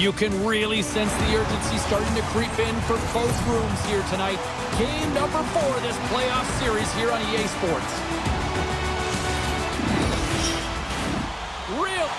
You can really sense the urgency starting to creep in for both rooms here tonight. Game number 4 of this playoff series here on EA Sports. Real.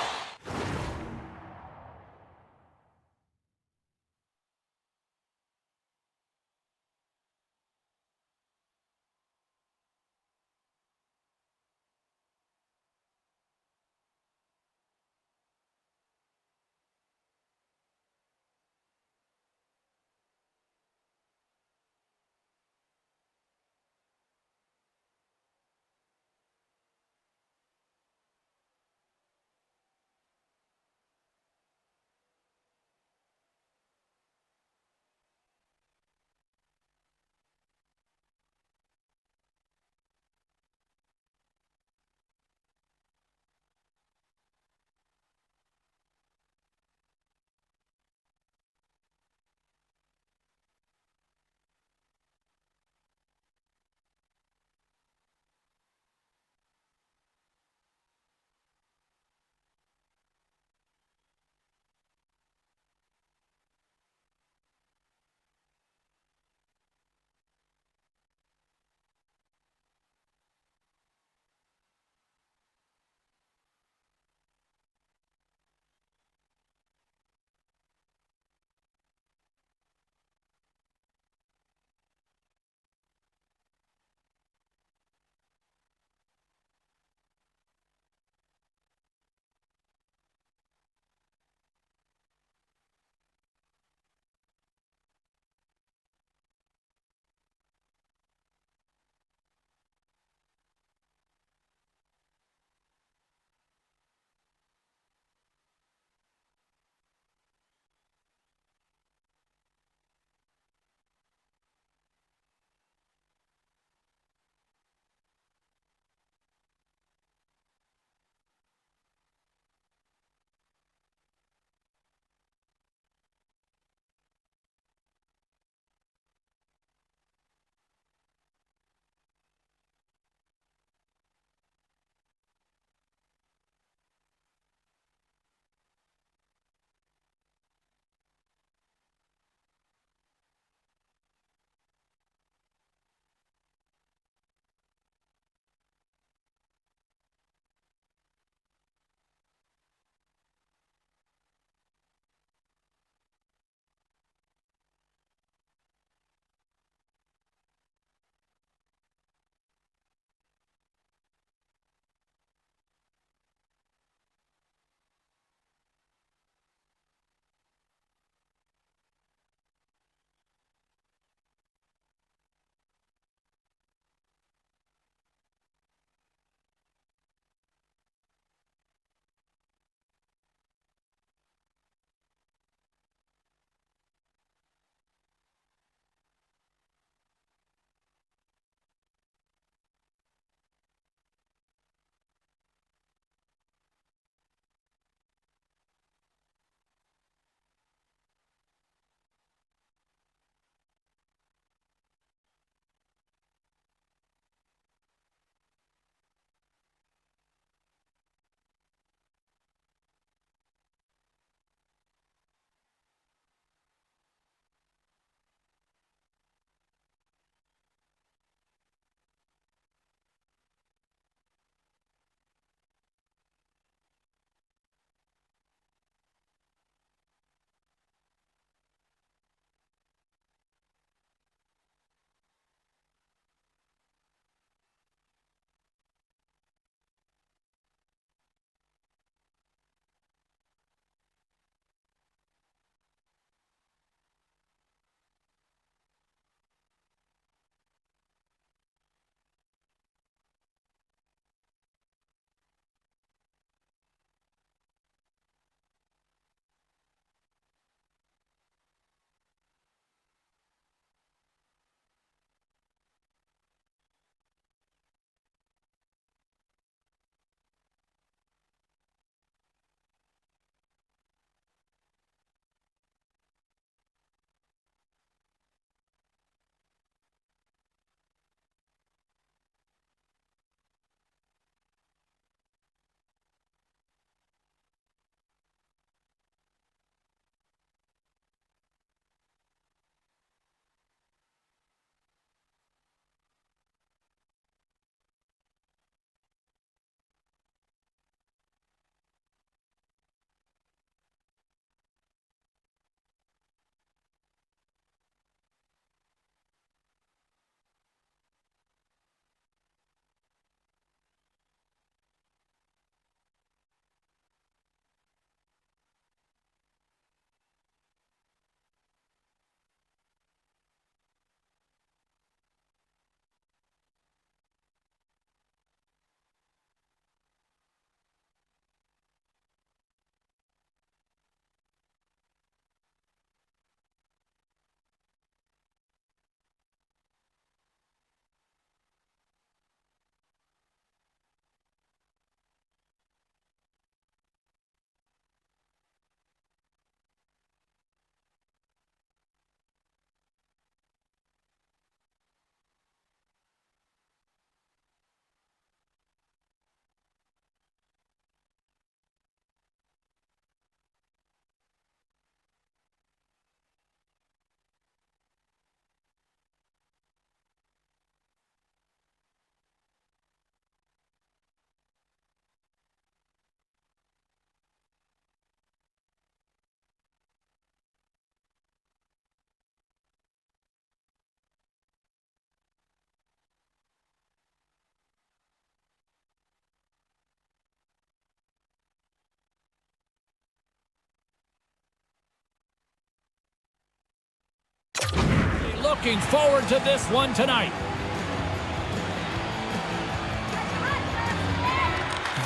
Looking forward to this one tonight.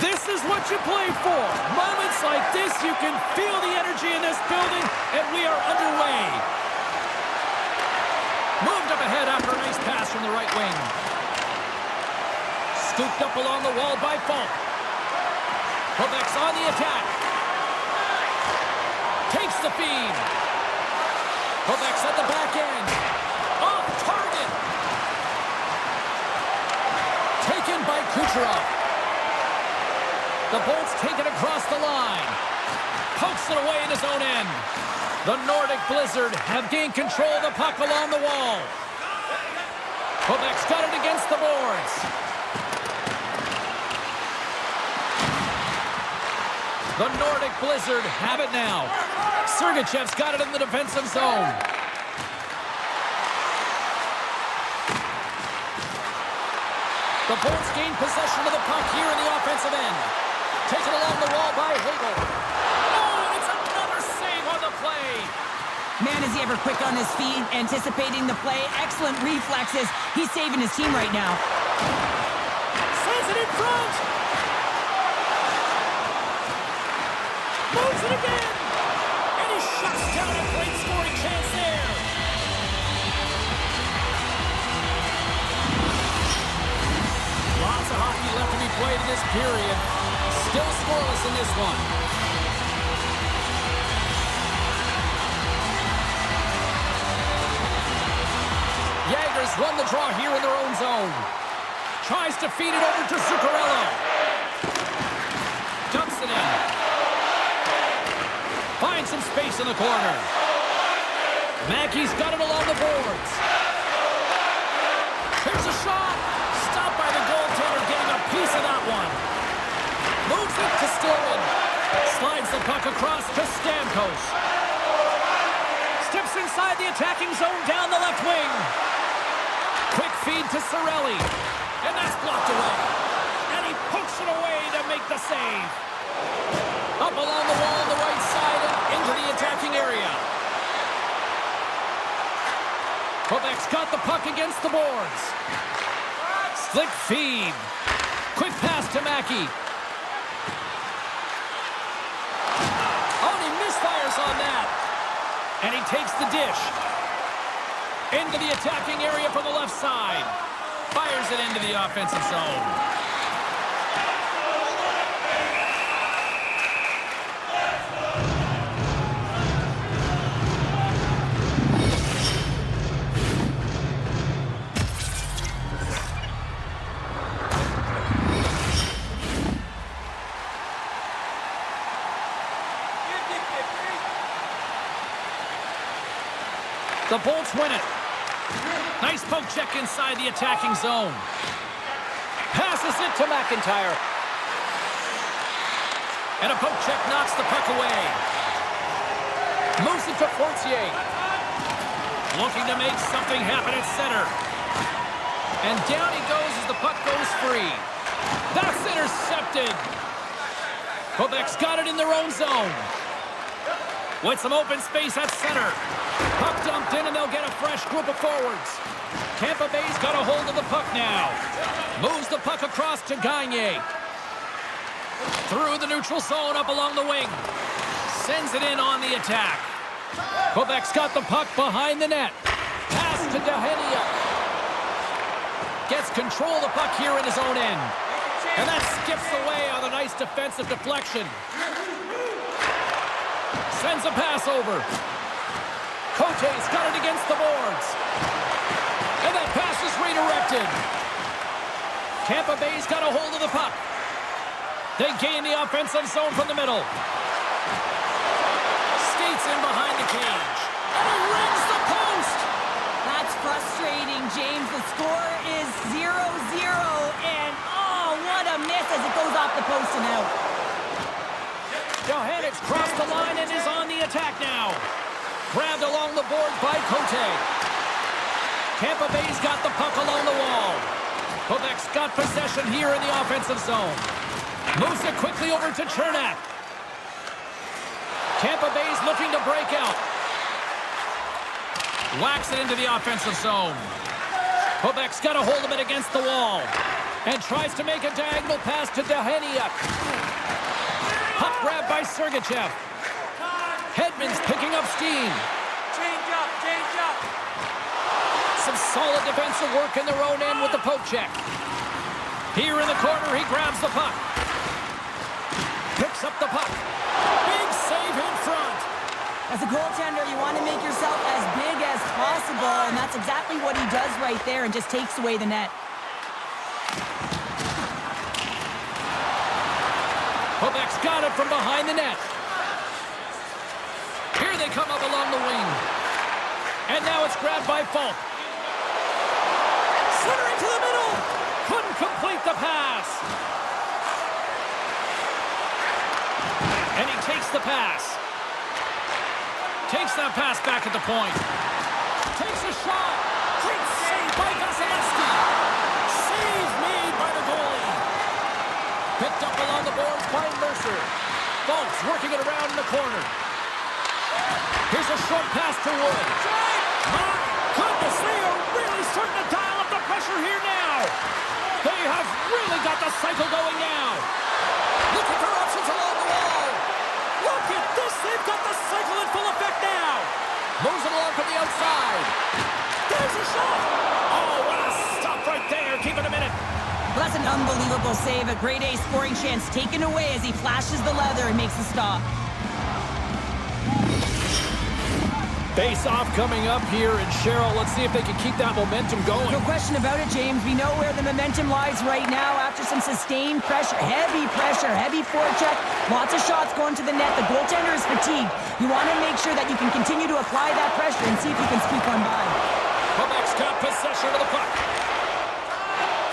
This is what you play for. Moments like this, you can feel the energy in this building, and we are underway. Moved up ahead after a nice pass from the right wing. Scooped up along the wall by Falk. Quebec's on the attack. Takes the feed. Quebec's at the back end. Off target. Taken by Kucherov. The Bolts take it across the line. Pokes it away in his own end. The Nordic Blizzard have gained control of the puck along the wall. Quebec's got it against the boards. The Nordic Blizzard have it now. Sergachev's got it in the defensive zone. The Bolts gain possession of the puck here in the offensive end. Taken along the wall by Hagel. Oh, and it's another save on the play. Man, is he ever quick on his feet, anticipating the play. Excellent reflexes. He's saving his team right now. Sends it in front. Moves it again. And he shuts down a great scoring chance there. Lots of hockey left to be played in this period. Still scoreless in this one. Jagger's run the draw here in their own zone. Tries to feed it over to Zuccarello. Dumps it in. Finds some space in the corner. Mackey's got it along the boards. Here's a shot. Stopped by the goaltender, getting a piece of that one. Moves it to Stillman. Slides the puck across to Stamkos. Steps inside the attacking zone down the left wing. Quick feed to Cirelli. And that's blocked away. And he pokes it away to make the save. Up along the wall on the right side and into the attacking area. Quebec's got the puck against the boards. Slick feed. Quick pass to Mackey. Oh, and he misfires on that. And he takes the dish. Into the attacking area from the left side. Fires it into the offensive zone. The Bolts win it. Nice poke check inside the attacking zone. Passes it to McIntyre. And a poke check knocks the puck away. Moves it to Fortier. Looking to make something happen at center. And down he goes as the puck goes free. That's intercepted. Quebec's got it in their own zone. With some open space at center. Puck dumped in, and they'll get a fresh group of forwards. Tampa Bay's got a hold of the puck now. Moves the puck across to Gagne. Through the neutral zone, up along the wing. Sends it in on the attack. Quebec's got the puck behind the net. Pass to Dehenia. Gets control of the puck here in his own end. And that skips away on a nice defensive deflection. Sends a pass over. Cote's got it against the boards. And that pass is redirected. Tampa Bay's got a hold of the puck. They gain the offensive zone from the middle. Skates in behind the cage. And he rings the post. That's frustrating, James. The score is 0-0. And, oh, what a miss as it goes off the post and out. Johannik's crossed the line and is on the attack now. Grabbed along the board by Cote. Tampa Bay's got the puck along the wall. Quebec's got possession here in the offensive zone. Moves it quickly over to Chernak. Tampa Bay's looking to break out. Whacks it into the offensive zone. Quebec's got a hold of it against the wall. And tries to make a diagonal pass to Daheniuk. Puck grab by Sergachev. Hedman's picking up steam. Change up. Some solid defensive work in their own end with the poke check. Here in the corner, he grabs the puck. Picks up the puck. Big save in front. As a goaltender, you want to make yourself as big as possible, and that's exactly what he does right there and just takes away the net. Quebec's got it from behind the net. Here they come up along the wing. And now it's grabbed by Falk. Centering to the middle. Couldn't complete the pass. And he takes the pass. Takes that pass back at the point. Takes a shot. Great save by Vasilevsky. Save made by the goalie. Picked up along the boards by Mercer. Falk's working it around in the corner. Here's a short pass to Wood. My goodness, they are really starting to dial up the pressure here now. They have really got the cycle going now. Look at their options along the wall. Look at this. They've got the cycle in full effect now. Moves it along from the outside. There's a shot. Oh, what a stop right there. Keep it a minute. Well, that's an unbelievable save. A grade A scoring chance taken away as he flashes the leather and makes the stop. Face-off coming up here, and Cheryl, let's see if they can keep that momentum going. No question about it, James. We know where the momentum lies right now after some sustained pressure, heavy forecheck, lots of shots going to the net. The goaltender is fatigued. You want to make sure that you can continue to apply that pressure and see if you can squeak one by. Quebec's got possession of the puck.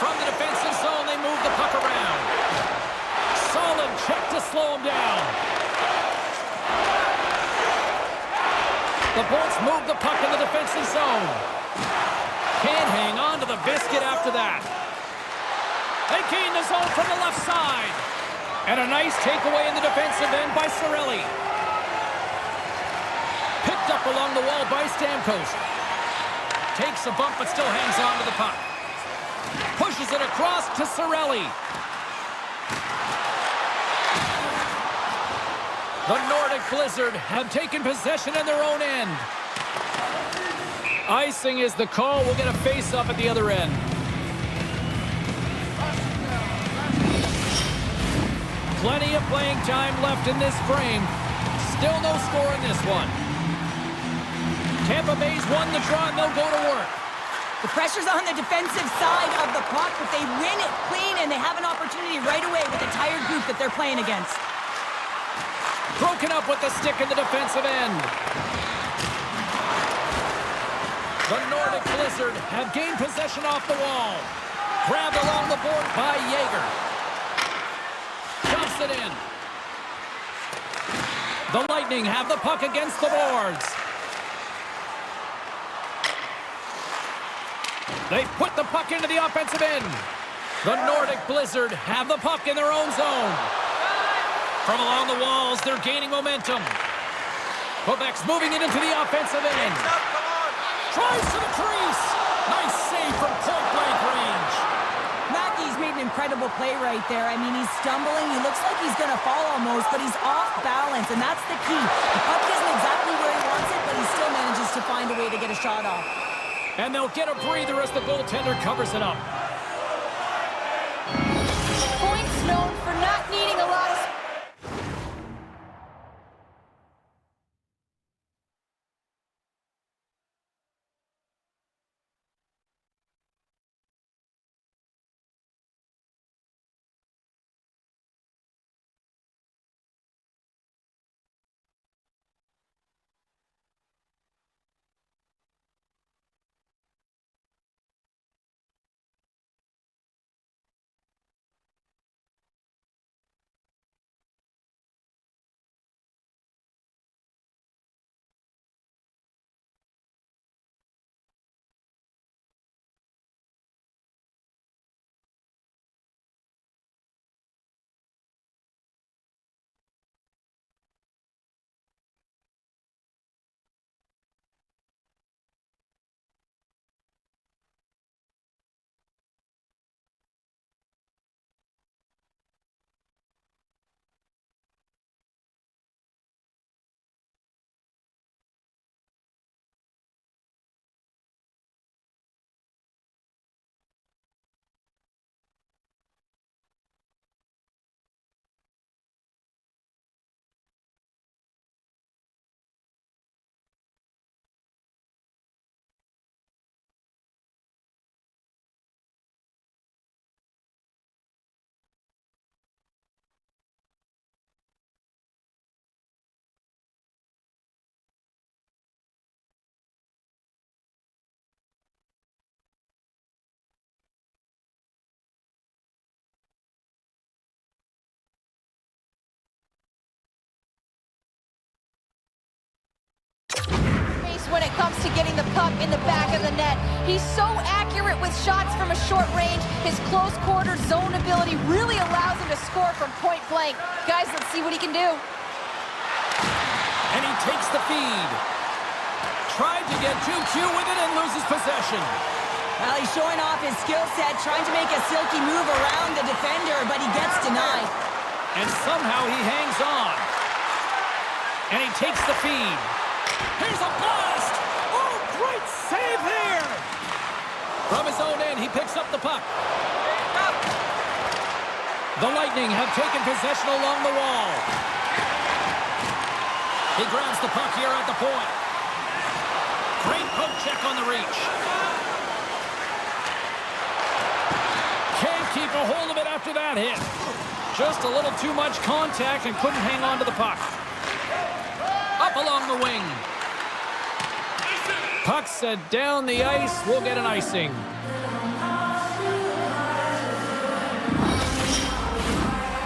From the defensive zone, they move the puck around. Solid check to slow him down. The Bolts move the puck in the defensive zone. Can't hang on to the biscuit after that. They gain the zone from the left side. And a nice takeaway in the defensive end by Cirelli. Picked up along the wall by Stamkos. Takes a bump but still hangs on to the puck. Pushes it across to Cirelli. The Nordic Blizzard have taken possession in their own end. Icing is the call. We'll get a face-up at the other end. Plenty of playing time left in this frame. Still no score in this one. Tampa Bay's won the draw and they'll go to work. The pressure's on the defensive side of the puck, but they win it clean and they have an opportunity right away with the tired group that they're playing against. Broken up with the stick in the defensive end. The Nordic Blizzard have gained possession off the wall. Grabbed along the board by Yeager. Dumps it in. The Lightning have the puck against the boards. They put the puck into the offensive end. The Nordic Blizzard have the puck in their own zone. From along the walls, they're gaining momentum. Quebec's moving it into the offensive end. Tries to the crease. Nice save from point-blank range. Mackey's made an incredible play right there. I mean, he's stumbling. He looks like he's going to fall almost, but he's off balance, and that's the key. The puck isn't exactly where he wants it, but he still manages to find a way to get a shot off. And they'll get a breather as the goaltender covers it up. Points known for not needing a lot of to getting the puck in the back of the net. He's so accurate with shots from a short range. His close quarter zone ability really allows him to score from point blank. Guys, let's see what he can do. And he takes the feed. Tried to get 2Q with it and loses possession. Well, he's showing off his skill set, trying to make a silky move around the defender, but he gets denied. And somehow he hangs on. And he takes the feed. Here's a blast! Oh, great save there! From his own end, he picks up the puck. The Lightning have taken possession along the wall. He grabs the puck here at the point. Great poke check on the reach. Can't keep a hold of it after that hit. Just a little too much contact and couldn't hang on to the puck. Up along the wing. Puck set down the ice. We'll get an icing.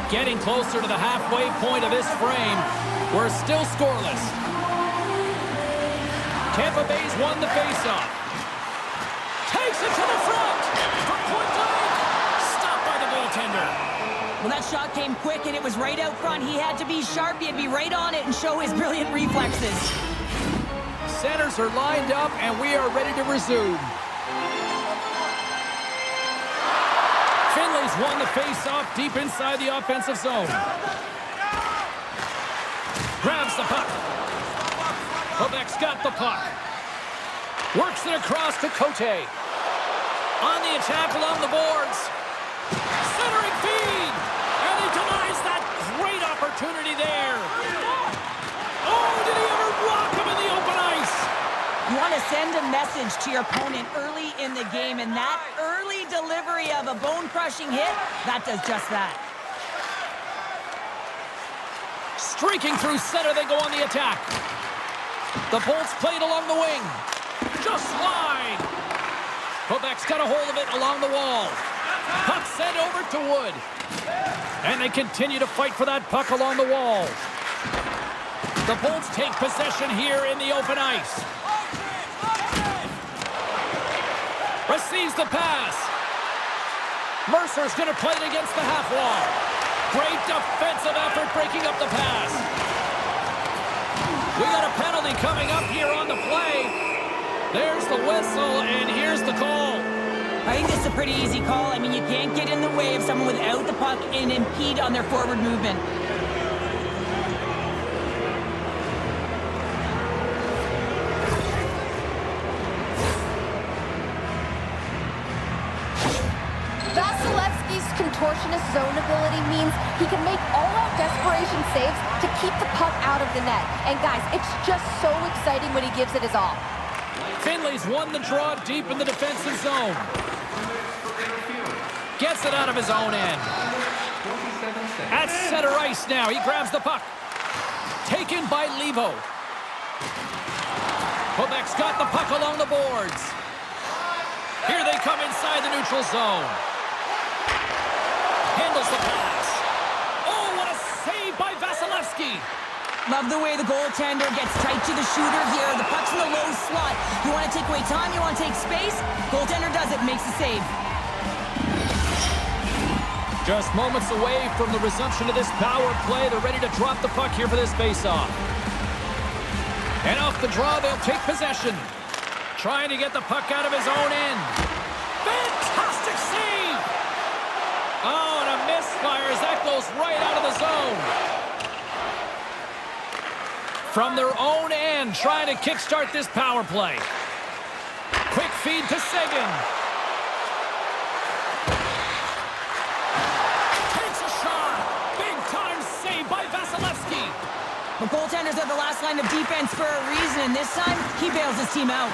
Getting closer to the halfway point of this frame. We're still scoreless. Tampa Bay's won the faceoff. Takes it to the front. From point blank. Stopped by the goaltender. Well, that shot came quick, and it was right out front. He had to be sharp. He had to be right on it and show his brilliant reflexes. Centers are lined up, and we are ready to resume. Finley's won the face-off deep inside the offensive zone. Grabs the puck. Quebec's got the puck. Works it across to Cote. On the attack along the boards. Centering feed. And he denies that great opportunity there. Oh, did he ever rock him in the open ice? You want to send a message to your opponent early in the game, and that early delivery of a bone-crushing hit, that does just that. Streaking through center, they go on the attack. The Bolts played along the wing. Just wide. Quebec's got a hold of it along the wall. Puck sent over to Wood. And they continue to fight for that puck along the wall. The Bolts take possession here in the open ice. Receives the pass. Mercer's going to play it against the half wall. Great defensive effort breaking up the pass. We got a penalty coming up here on the play. There's the whistle, and here's the call. I think this is a pretty easy call. I mean, you can't get in the way of someone without the puck and impede on their forward movement. Vasilevsky's contortionist zone ability means he can make all-out desperation saves to keep the puck out of the net. And guys, it's just so exciting when he gives it his all. Finley's won the draw deep in the defensive zone. Gets it out of his own end. At center ice now, he grabs the puck. Taken by Levo. Quebec's got the puck along the boards. Here they come inside the neutral zone. Handles the pass. Oh, what a save by Vasilevsky. Love the way the goaltender gets tight to the shooter here. The puck's in the low slot. You want to take away time, you want to take space. Goaltender does it, makes the save. Just moments away from the resumption of this power play. They're ready to drop the puck here for this faceoff. And off the draw, they'll take possession. Trying to get the puck out of his own end. Fantastic save! Oh, and a misfire as that goes right out of the zone. From their own end, trying to kickstart this power play. Quick feed to Seguin. Takes a shot. Big time save by Vasilevsky. The goaltenders are the last line of defense for a reason, and this time, he bails his team out.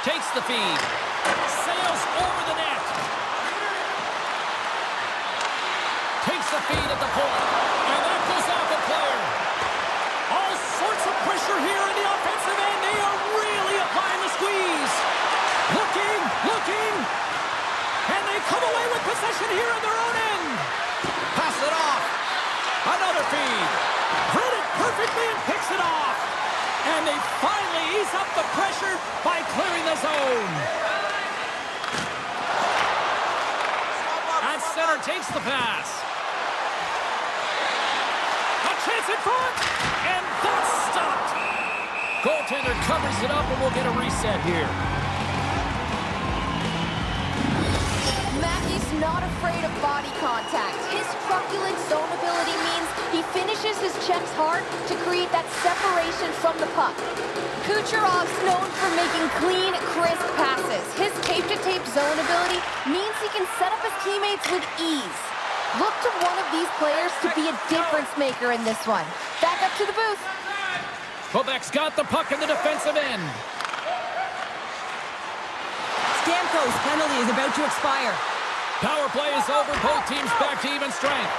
Takes the feed. Sails over the net. Takes the feed at the point. And that goes off the player. All sorts of pressure here in the offensive end. They are really applying the squeeze. Looking. And they come away with possession here in their own end. Pass it off. Another feed. Read it perfectly and picks it off. And they finally ease up the pressure by clearing the zone. At center takes the pass. A chance in front. And that's stopped. Goaltender covers it up and we'll get a reset here. Mackey's not afraid of body contact. His truculent zone ability means he finishes his checks hard to create that separation from the puck. Kucherov's known for making clean, crisp passes. His tape-to-tape zone ability means he can set up his teammates with ease. Look to one of these players to be a difference maker in this one. Back up to the booth. Quebec's got the puck in the defensive end. Stamkos' penalty is about to expire. Power play is over. Both teams back to even strength.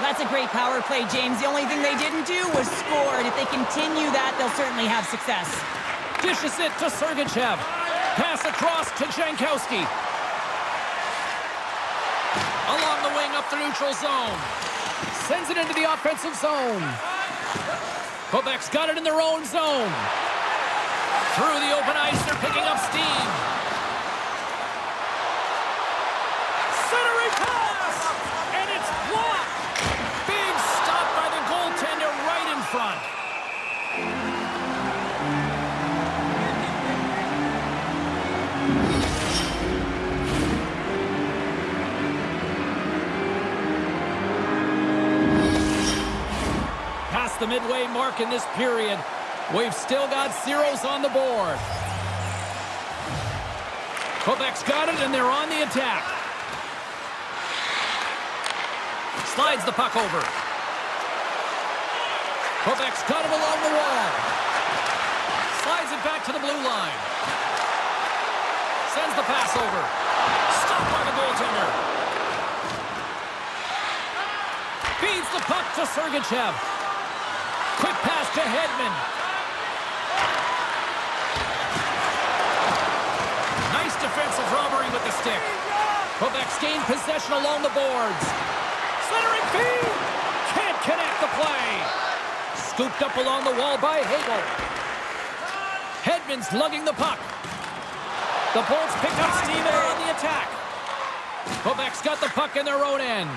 That's a great power play, James. The only thing they didn't do was score, and if they continue that, they'll certainly have success. Dishes it to Serie. Pass across to Jankowski. Along the wing up the neutral zone. Sends it into the offensive zone. Quebec's got it in their own zone. Through the open ice, they're picking up steam. Centering pass! And it's blocked! Big stop by the goaltender right in front. Past the midway mark in this period, we've still got zeros on the board. Quebec's got it, and they're on the attack. Slides the puck over. Quebec's got it along the wall. Slides it back to the blue line. Sends the pass over. Stopped by the goaltender. Feeds the puck to Sergachev. Quick pass to Hedman. Nice defensive robbery with the stick. Quebec's gained possession along the boards. Centering feed! Can't connect the play. Scooped up along the wall by Hagel. Hedman's lugging the puck. The Bolts pick up steam and are on the attack. Quebec's got the puck in their own end.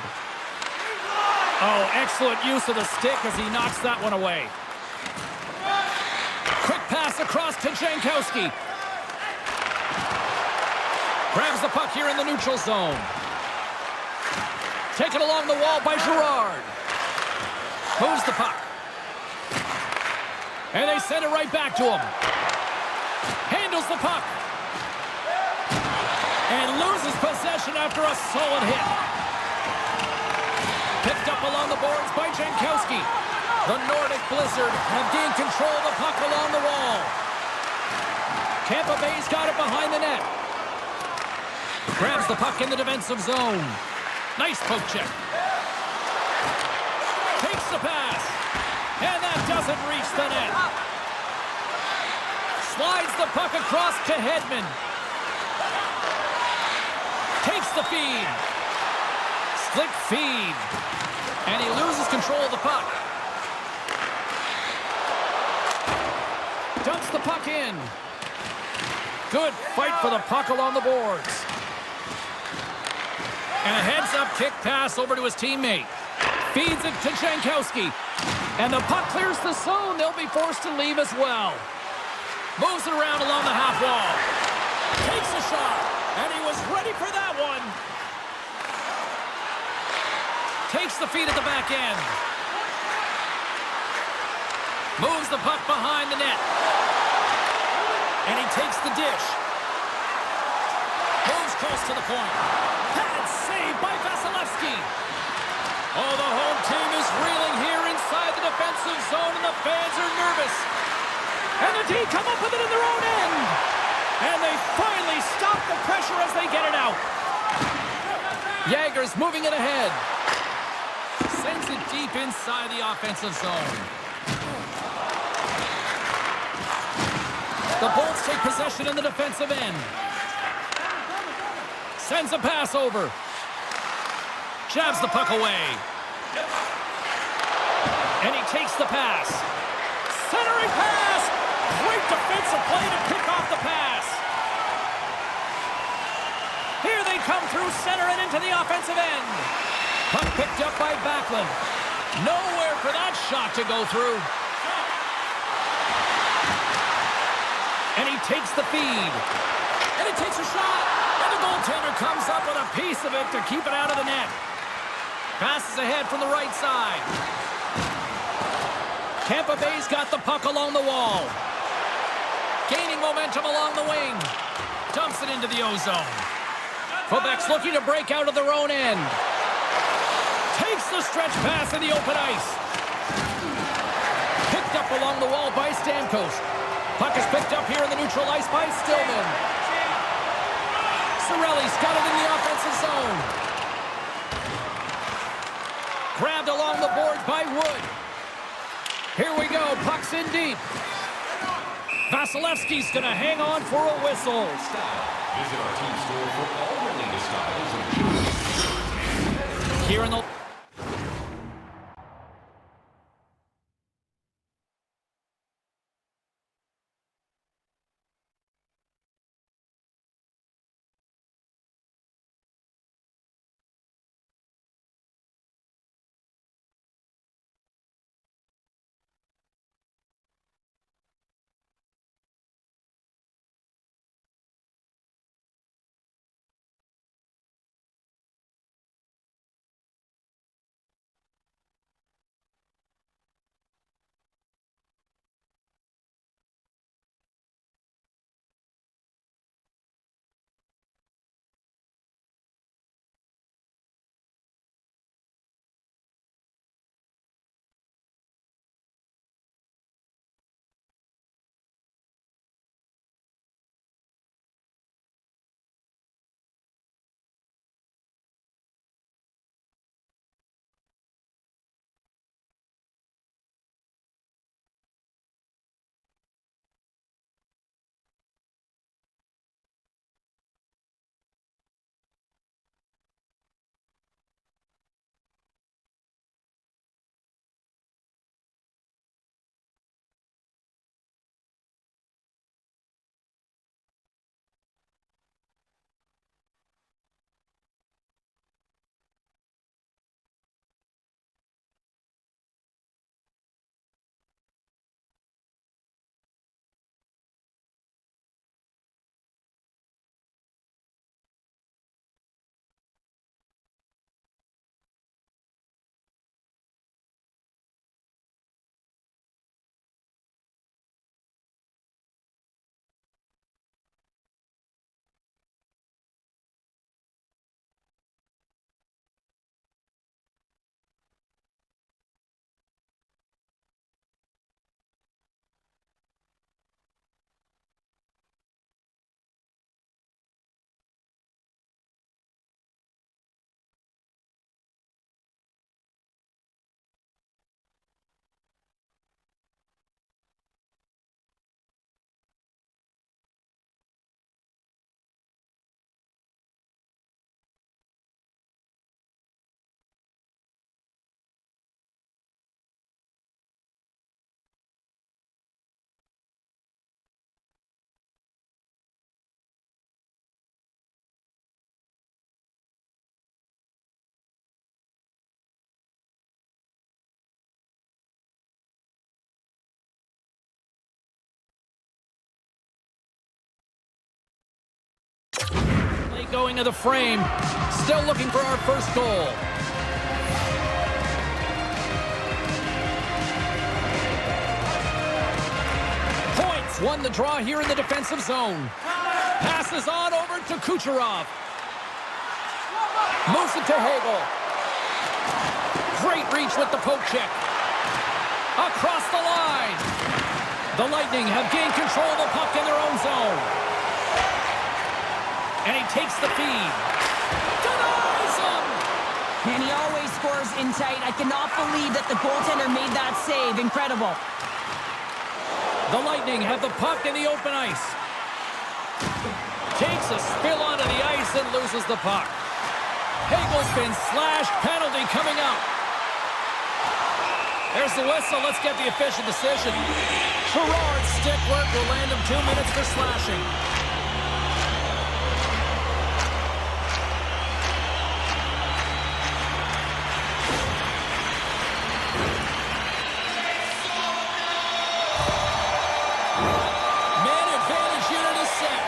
Oh, excellent use of the stick as he knocks that one away. Quick pass across to Jankowski. Grabs the puck here in the neutral zone. Taken along the wall by Girard. Moves the puck. And they send it right back to him. Handles the puck. And loses possession after a solid hit. Picked up along the boards by Jankowski. The Nordic Blizzard have gained control of the puck along the wall. Tampa Bay's got it behind the net. Grabs the puck in the defensive zone. Nice poke check. Takes the pass. And that doesn't reach the net. Slides the puck across to Hedman. Takes the feed. Slick feed. And he loses control of the puck. Dumps the puck in. Good fight for the puck along the boards. And a heads-up kick pass over to his teammate. Feeds it to Jankowski. And the puck clears the zone. They'll be forced to leave as well. Moves it around along the half wall. Takes a shot. And he was ready for that one. Takes the feed at the back end. Moves the puck behind the net. And he takes the dish. Moves close to the point. Pad save by Vasilevsky. Oh, the home team is reeling here inside the defensive zone, and the fans are nervous. And the D come up with it in their own end. And they finally stop the pressure as they get it out. Jager's moving it ahead. Sends it deep inside the offensive zone. The Bolts take possession in the defensive end. Sends a pass over. Jabs the puck away. And he takes the pass. Centering pass! Great defensive play to pick off the pass. Here they come through center and into the offensive end. Puck picked up by Backlund. Nowhere for that shot to go through. And he takes the feed. And he takes a shot. And the goaltender comes up with a piece of it to keep it out of the net. Passes ahead from the right side. Tampa Bay's got the puck along the wall. Gaining momentum along the wing. Dumps it into the O-zone. Quebec's looking to break out of their own end. Takes the stretch pass in the open ice. Picked up along the wall by Stamkos. Puck is picked up here in the neutral ice by Stillman. Cirelli's got it in the offensive zone. Grabbed along the boards by Wood. Here we go. Puck's in deep. Vasilevsky's going to hang on for a whistle. Visit our team store for all the latest styles of Here in the... Going to the frame. Still looking for our first goal. Points won the draw here in the defensive zone. Passes on over to Kucherov. Moves it to Hagel. Great reach with the poke check. Across the line. The Lightning have gained control of the puck in their own zone. And he takes the feed. Denies him! And he always scores in tight. I cannot believe that the goaltender made that save. Incredible. The Lightning have the puck in the open ice. Takes a spill onto the ice and loses the puck. Hagel's been slashed. Penalty coming up. There's the whistle. Let's get the official decision. Gerard's stick work will land him 2 minutes for slashing. Man advantage unit is set.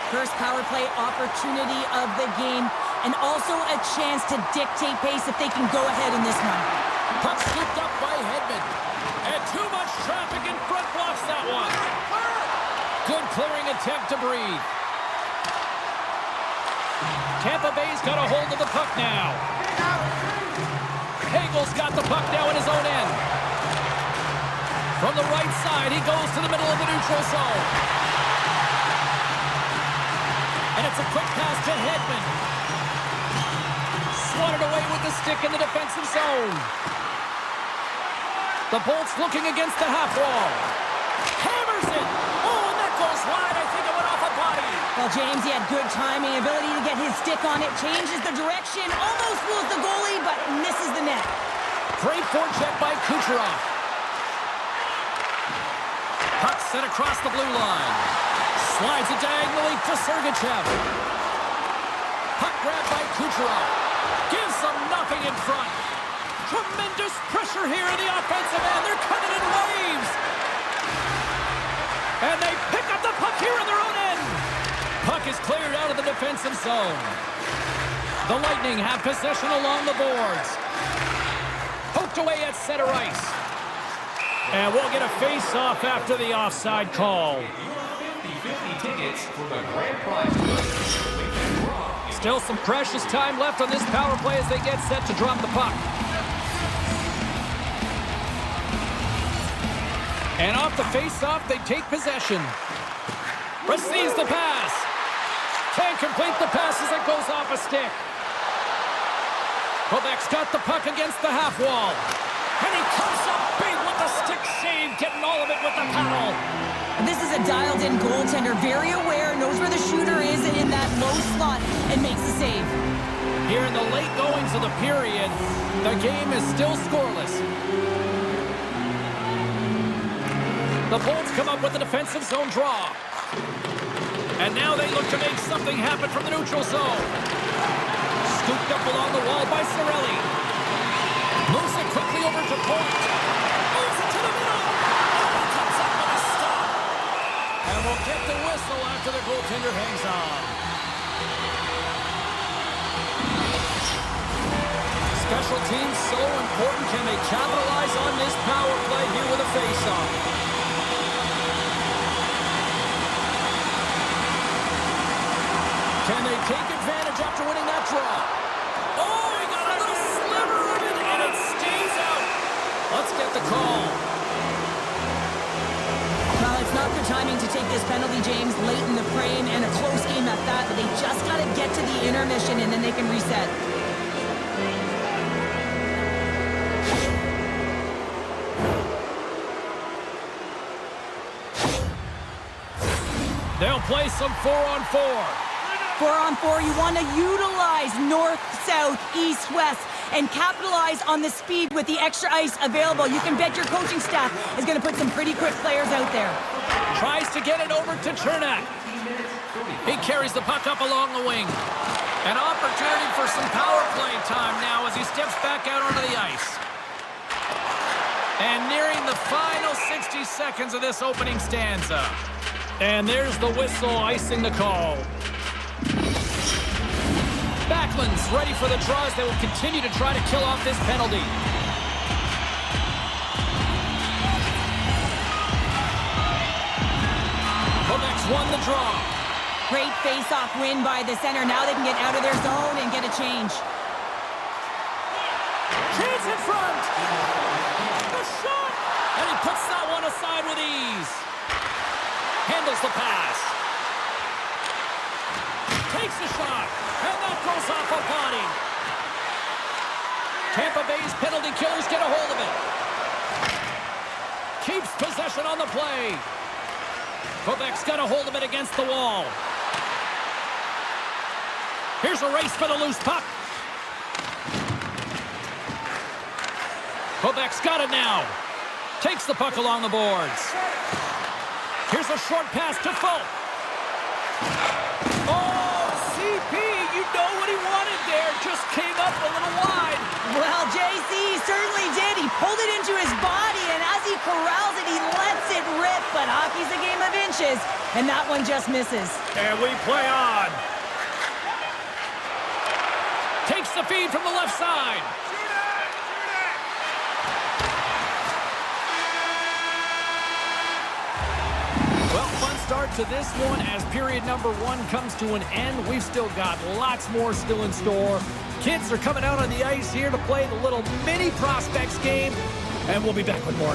First power play opportunity of the game, and also a chance to dictate pace if they can go ahead in this one. Puck scooped up by Hedman. And too much traffic in front blocks that one. Good clearing attempt to breathe. Tampa Bay's got a hold of the puck now. Hagel's got the puck now in his own end. From the right side, he goes to the middle of the neutral zone. And it's a quick pass to Hedman. Swatted away with the stick in the defensive zone. The Bolts looking against the half wall. Hammers it. Oh, and that goes wide. I think it went off a body. Well, James, he had good timing, ability to get his stick on it, changes the direction, almost fools the goalie, but misses the net. Great forecheck by Kucherov. Puck set across the blue line. Slides it diagonally to Sergachev. Puck grab by Kucherov. Gives them nothing in front. Tremendous pressure here in the offensive end. They're coming in waves. And they pick up the puck here in their own end. Puck is cleared out of the defensive zone. The Lightning have possession along the boards. Poked away at center ice. And we'll get a face-off after the offside call. 50 tickets for the grand prize. Still some precious time left on this power play as they get set to drop the puck. And off the face-off, they take possession. Receives the pass. Can't complete the pass as it goes off a stick. Quebec's got the puck against the half wall. And he comes up big with the stick save, getting all of it with the paddle. This is a dialed-in goaltender, very aware, knows where the shooter is in that low slot, and makes the save. Here in the late goings of the period, the game is still scoreless. The Bolts come up with a defensive zone draw. And now they look to make something happen from the neutral zone. Scooped up along the wall by Cirelli. Moves it quickly over to Point. Moves it to the middle. Oh, he comes up with a stop. And we'll get the whistle after the goaltender hangs on. Special teams so important. Can they capitalize on this power play here with a face-off? Can they take advantage after winning that draw? Oh, he got a little sliver of it, and it stays out. Let's get the call. Well, it's not good timing to take this penalty, James, late in the frame, and a close game at that, but they just got to get to the intermission, and then they can reset. They'll play some 4-on-4. 4-on-4, you want to utilize north, south, east, west, and capitalize on the speed with the extra ice available. You can bet your coaching staff is going to put some pretty quick players out there. Tries to get it over to Chernak. He carries the puck up along the wing. An opportunity for some power play time now as he steps back out onto the ice. And nearing the final 60 seconds of this opening stanza. And there's the whistle icing the call. Backlund's ready for the draw as they will continue to try to kill off this penalty. Quebec's won the draw. Great face-off win by the center. Now they can get out of their zone and get a change. Chance in front. The shot. And he puts that one aside with ease. Handles the pass. Takes the shot. And that goes off a body. Tampa Bay's penalty killers get a hold of it. Keeps possession on the play. Quebec's got a hold of it against the wall. Here's a race for the loose puck. Quebec's got it now. Takes the puck along the boards. Here's a short pass to Folk. Oh, CP, you know what he wanted there. Just came up a little wide. Well, JC certainly did. He pulled it into his body, and as he corrals it, he lets it rip. But hockey's a game of inches, and that one just misses. And we play on. Takes the feed from the left side. Well, fun start to this one as period number 1 comes to an end. We've still got lots more still in store. Kids are coming out on the ice here to play the little mini prospects game, and we'll be back with more.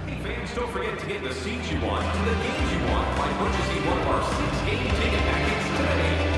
Hey fans, don't forget to get the seats you want to the games you want by purchasing one of our 6 game ticket packets today.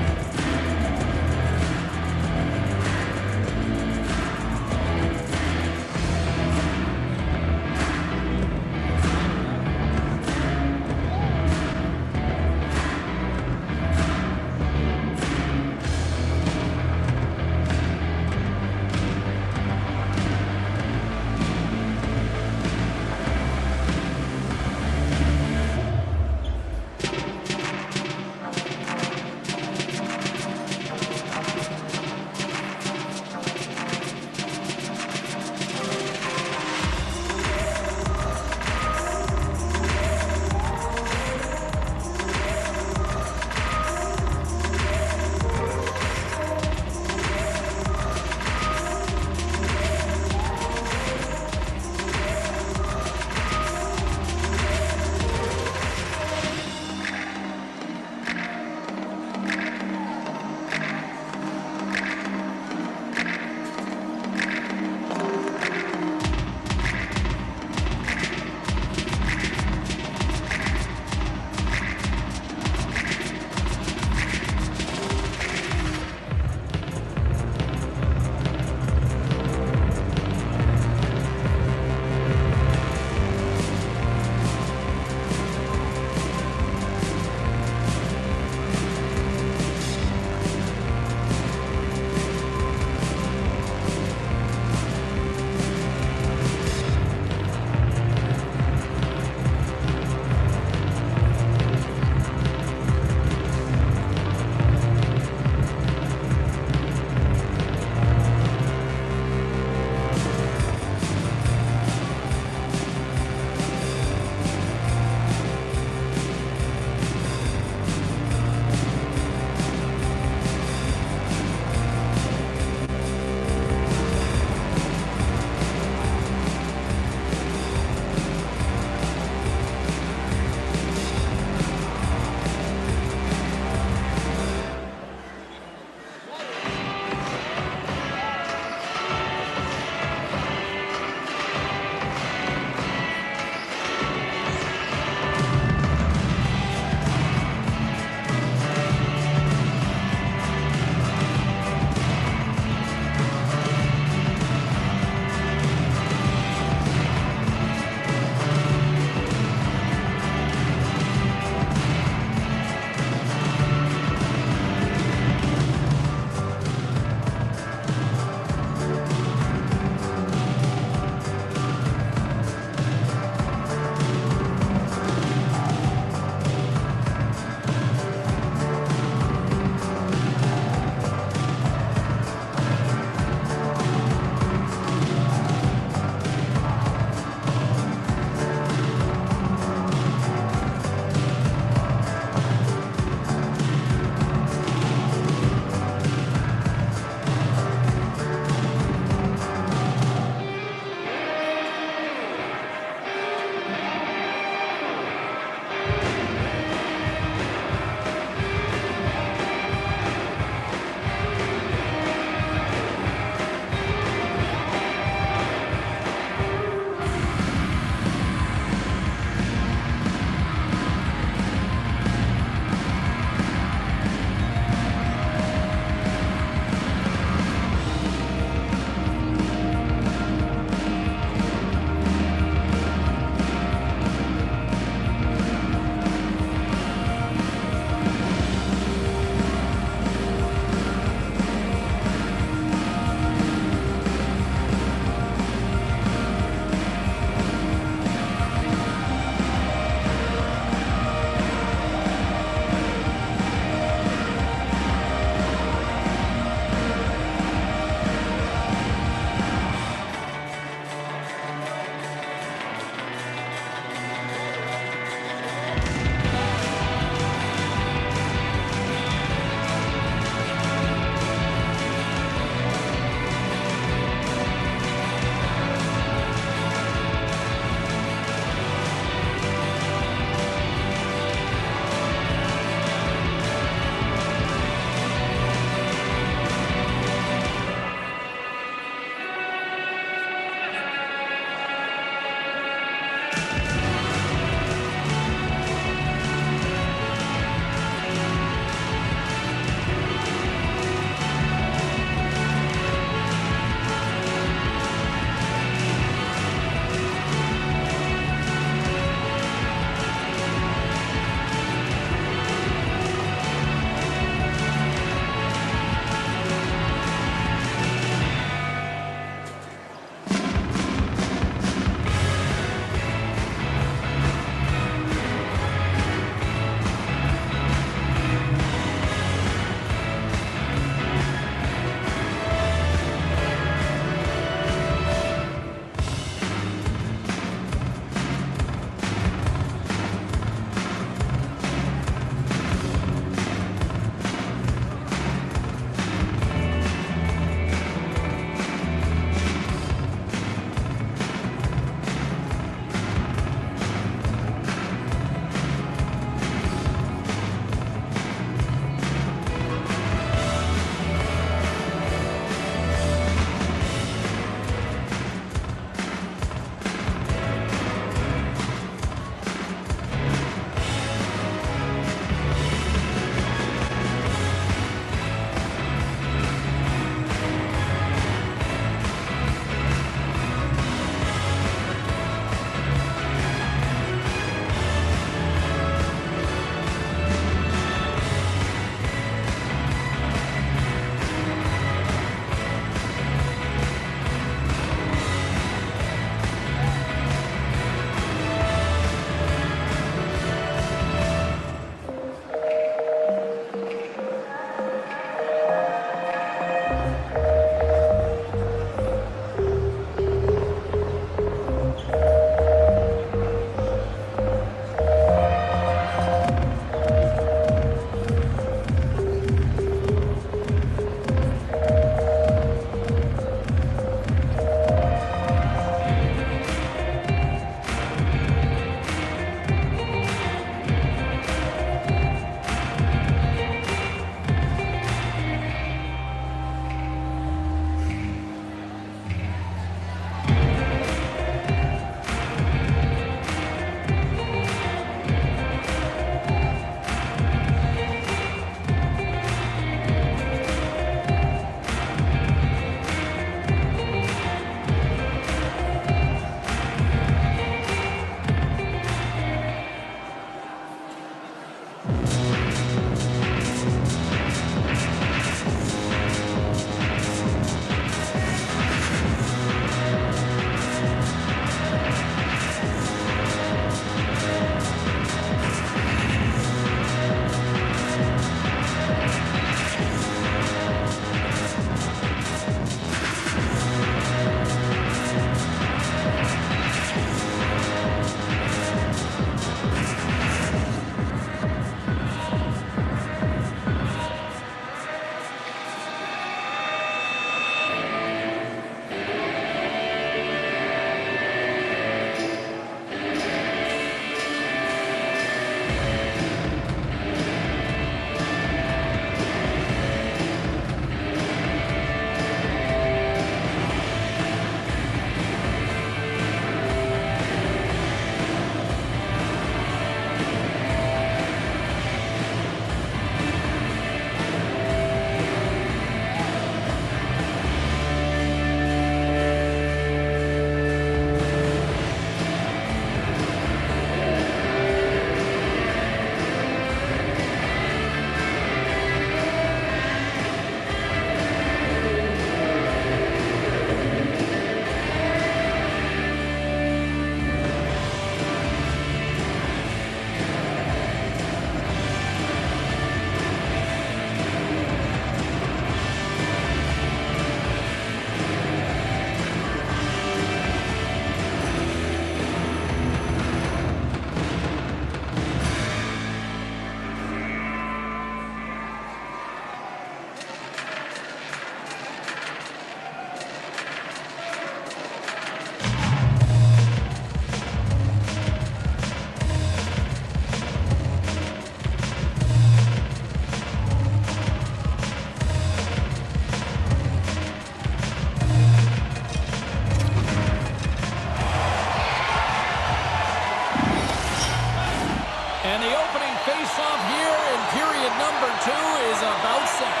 face-off here in period number 2 is about set.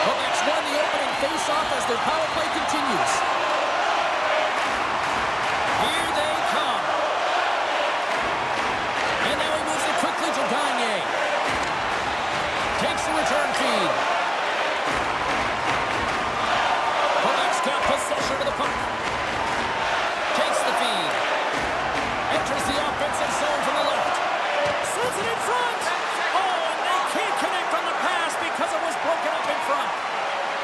Quebec's won the opening face-off as their power play continues. Here they come. And now he moves it quickly to Gagne. Takes the return feed. Quebec's got possession of the puck. Takes the feed. Enters the offensive zone from the left. Sends it in front. Oh, and they can't connect on the pass because it was broken up in front.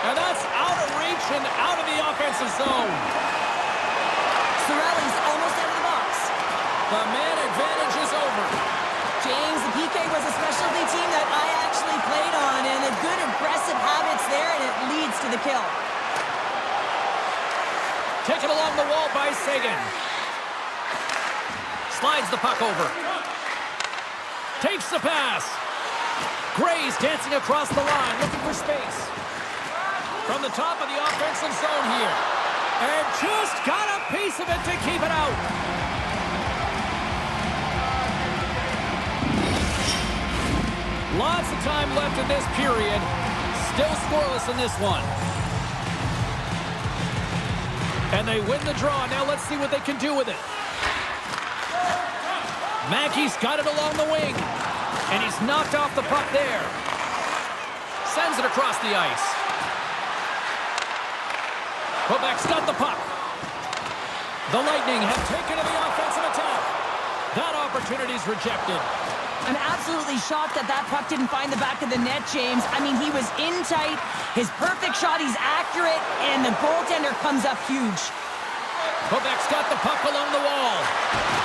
And that's out of reach and out of the offensive zone. Cirelli's almost out of the box. The man advantage is over. James, the PK was a specialty team that I actually played on, and a good aggressive habits there, and it leads to the kill. Taken along the wall by Seguin. Slides the puck over. Takes the pass. Gray's dancing across the line, looking for space. From the top of the offensive zone here. And just got a piece of it to keep it out. Lots of time left in this period. Still scoreless in this one. And they win the draw. Now let's see what they can do with it. Mackey's got it along the wing. And he's knocked off the puck there. Sends it across the ice. Quebec's got the puck. The Lightning have taken to the offensive attack. That opportunity's rejected. I'm absolutely shocked that that puck didn't find the back of the net, James. I mean, he was in tight. His perfect shot, he's accurate, and the goaltender comes up huge. Quebec's got the puck along the wall.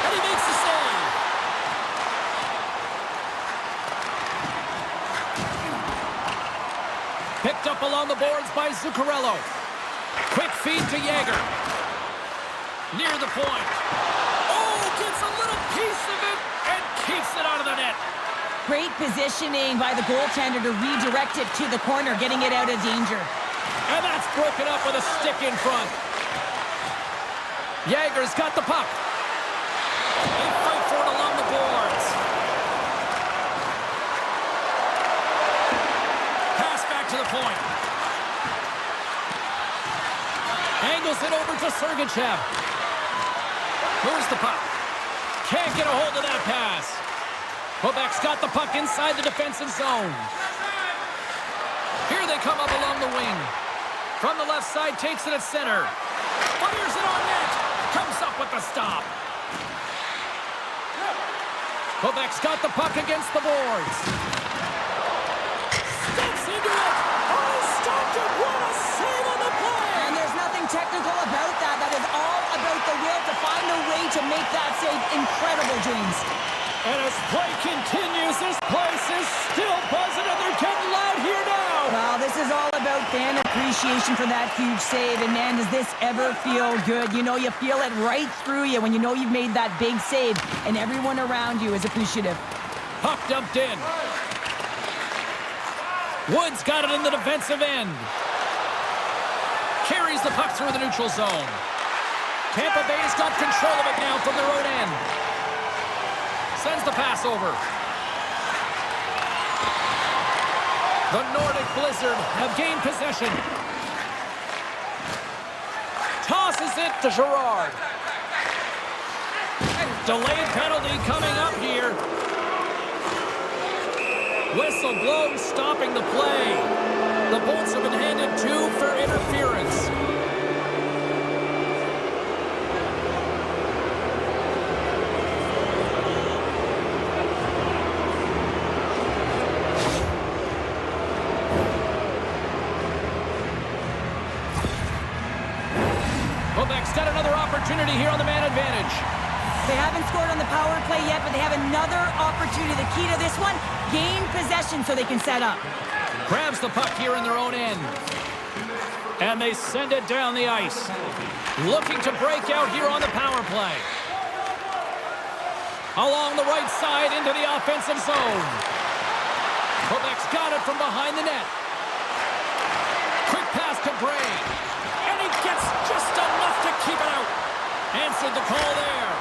And he makes the save. Picked up along the boards by Zuccarello. Quick feed to Yager. Near the point. Oh, gets a little piece of it and keeps it out of the net. Great positioning by the goaltender to redirect it to the corner, getting it out of danger. And that's broken up with a stick in front. Yager's got the puck. They fight for it along the boards. Pass back to the point. Angles it over to Sergachev. Moves the puck. Can't get a hold of that pass. Quebec's got the puck inside the defensive zone. Here they come up along the wing. From the left side, takes it at center. Fires it on net. Comes up with the stop. Quebec's got the puck against the boards. Steps into it. Oh, stopped it. What a save on the play. And there's nothing technical about that. That is all about the will to find a way to make that save. Incredible, James. And as play continues, this place is still buzzing and they're getting loud here now. Well, this is all about fan appreciation for that huge save. And man, does this ever feel good. You know, you feel it right through you when you know you've made that big save and everyone around you is appreciative. Puck dumped in. Woods got it in the defensive end. Carries the puck through the neutral zone. Tampa Bay's got control of it now from their own end. Sends the pass over. The Nordic Blizzard have gained possession. Tosses it to Girard. Delayed penalty coming up here. Whistle blown, stopping the play. The Bolts have been handed 2 for interference. Quebec's got another opportunity here on the man advantage. They haven't scored on the power play yet, but they have another opportunity. The key to this one, gain possession so they can set up. Grabs the puck here in their own end. And they send it down the ice. Looking to break out here on the power play. Along the right side into the offensive zone. Quebec's got it from behind the net. Quick pass to Gray. And he gets just enough to keep it out. Answered the call there.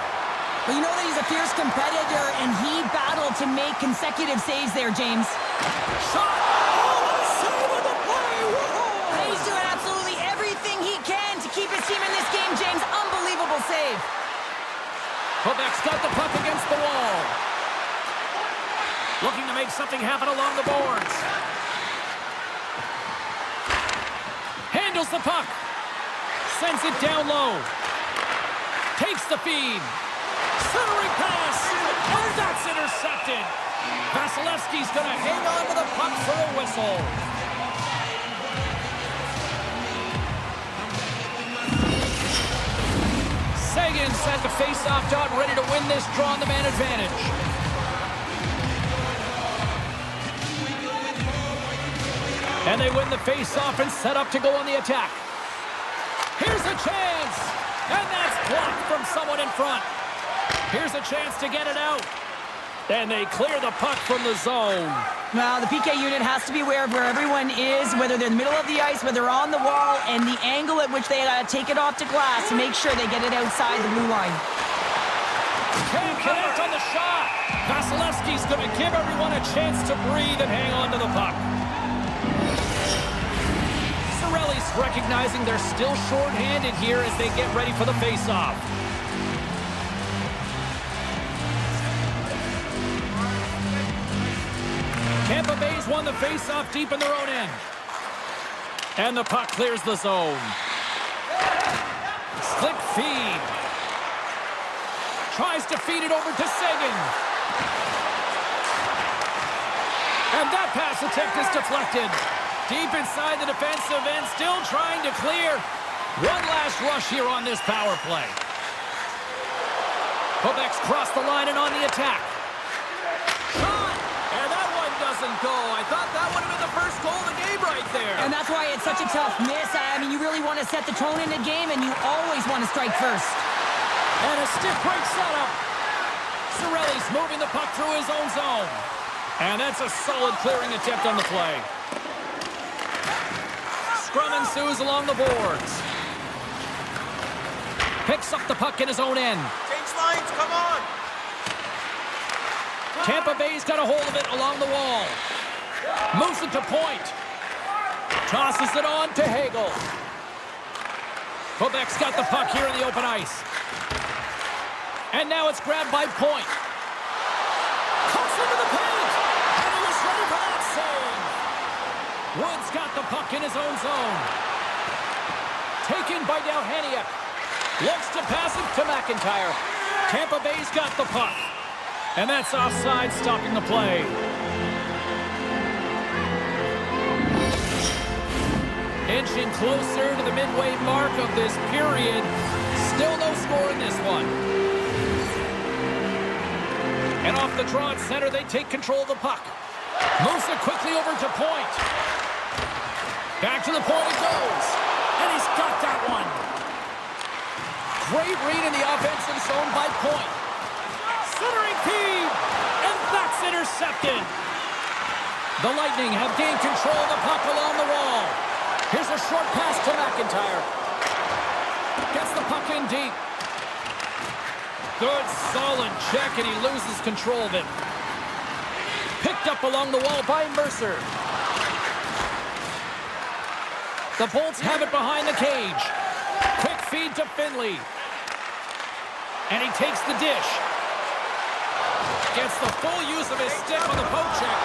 Well, you know that he's a fierce competitor, and he battled to make consecutive saves there, James. Shot! Oh, what a save on the play! Whoa! He's doing absolutely everything he can to keep his team in this game, James. Unbelievable save. Quebec's got the puck against the wall. Looking to make something happen along the boards. Handles the puck. Sends it down low. Takes the feed. Centering pass. And that's intercepted. Vasilevsky's going to hang on to the puck for a whistle. Sagan's at the face-off dot, ready to win this draw on the man advantage. And they win the face-off and set up to go on the attack. Here's a chance. And that's blocked from someone in front. Here's a chance to get it out. And they clear the puck from the zone. Well, the PK unit has to be aware of where everyone is, whether they're in the middle of the ice, whether they're on the wall, and the angle at which they take it off to glass to make sure they get it outside the blue line. Can't connect on the shot. Vasilevsky's going to give everyone a chance to breathe and hang on to the puck. Cirelli's recognizing they're still short-handed here as they get ready for the face-off. Tampa Bay's won the face-off deep in their own end. And the puck clears the zone. Slick feed. Tries to feed it over to Sagan. And that pass attempt is deflected. Deep inside the defensive end, still trying to clear. One last rush here on this power play. Quebec's crossed the line and on the attack. Shot! And that one doesn't go. I thought that would have been the first goal of the game right there. And that's why it's such a tough miss. I mean, you really want to set the tone in the game, and you always want to strike first. And a stiff break setup. Cirelli's moving the puck through his own zone. And that's a solid clearing attempt on the play. Scrum ensues along the boards. Picks up the puck in his own end. Change lines, come on! Tampa Bay's got a hold of it along the wall. Moves it to point. Tosses it on to Hagel. Quebec's got the puck here in the open ice. And now it's grabbed by Point. Cuts into the paint. And he was ready for that save. Wood's got the puck in his own zone. Taken by Delhaniuk. Looks to pass it to McIntyre. Tampa Bay's got the puck. And that's offside, stopping the play. Inching closer to the midway mark of this period. Still no score in this one. And off the draw at center, they take control of the puck. Moves it quickly over to Point. Back to the point it goes. And he's got that one. Great read in the offensive zone by Point. Centering feed. And that's intercepted. The Lightning have gained control of the puck along the wall. Here's a short pass to McIntyre. Gets the puck in deep. Good, solid check, and he loses control of it. Picked up along the wall by Mercer. The Bolts have it behind the cage. Quick feed to Finley. And he takes the dish. Gets the full use of his stick on the poke check.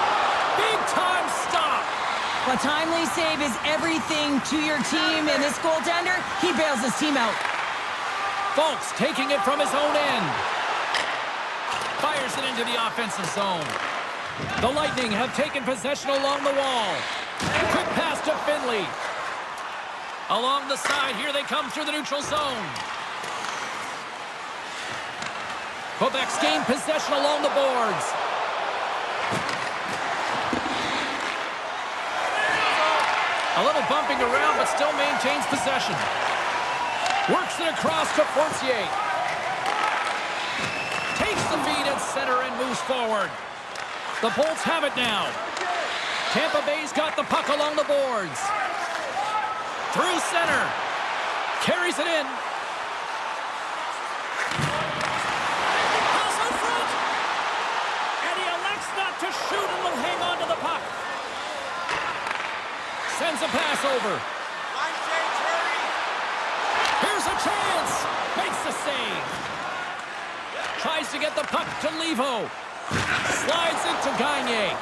Big time stop. A timely save is everything to your team, and this goaltender, he bails his team out. Folks taking it from his own end. Fires it into the offensive zone. The Lightning have taken possession along the wall. Quick pass to Finley. Along the side, here they come through the neutral zone. Quebec's gained possession along the boards. A little bumping around, but still maintains possession. Works it across to Fortier. Takes the feed at center and moves forward. The Bolts have it now. Tampa Bay's got the puck along the boards. Through center. Carries it in. the pass over. Line change, hurry! Here's a chance. Makes the save. Tries to get the puck to Levo. Slides it to Gagne.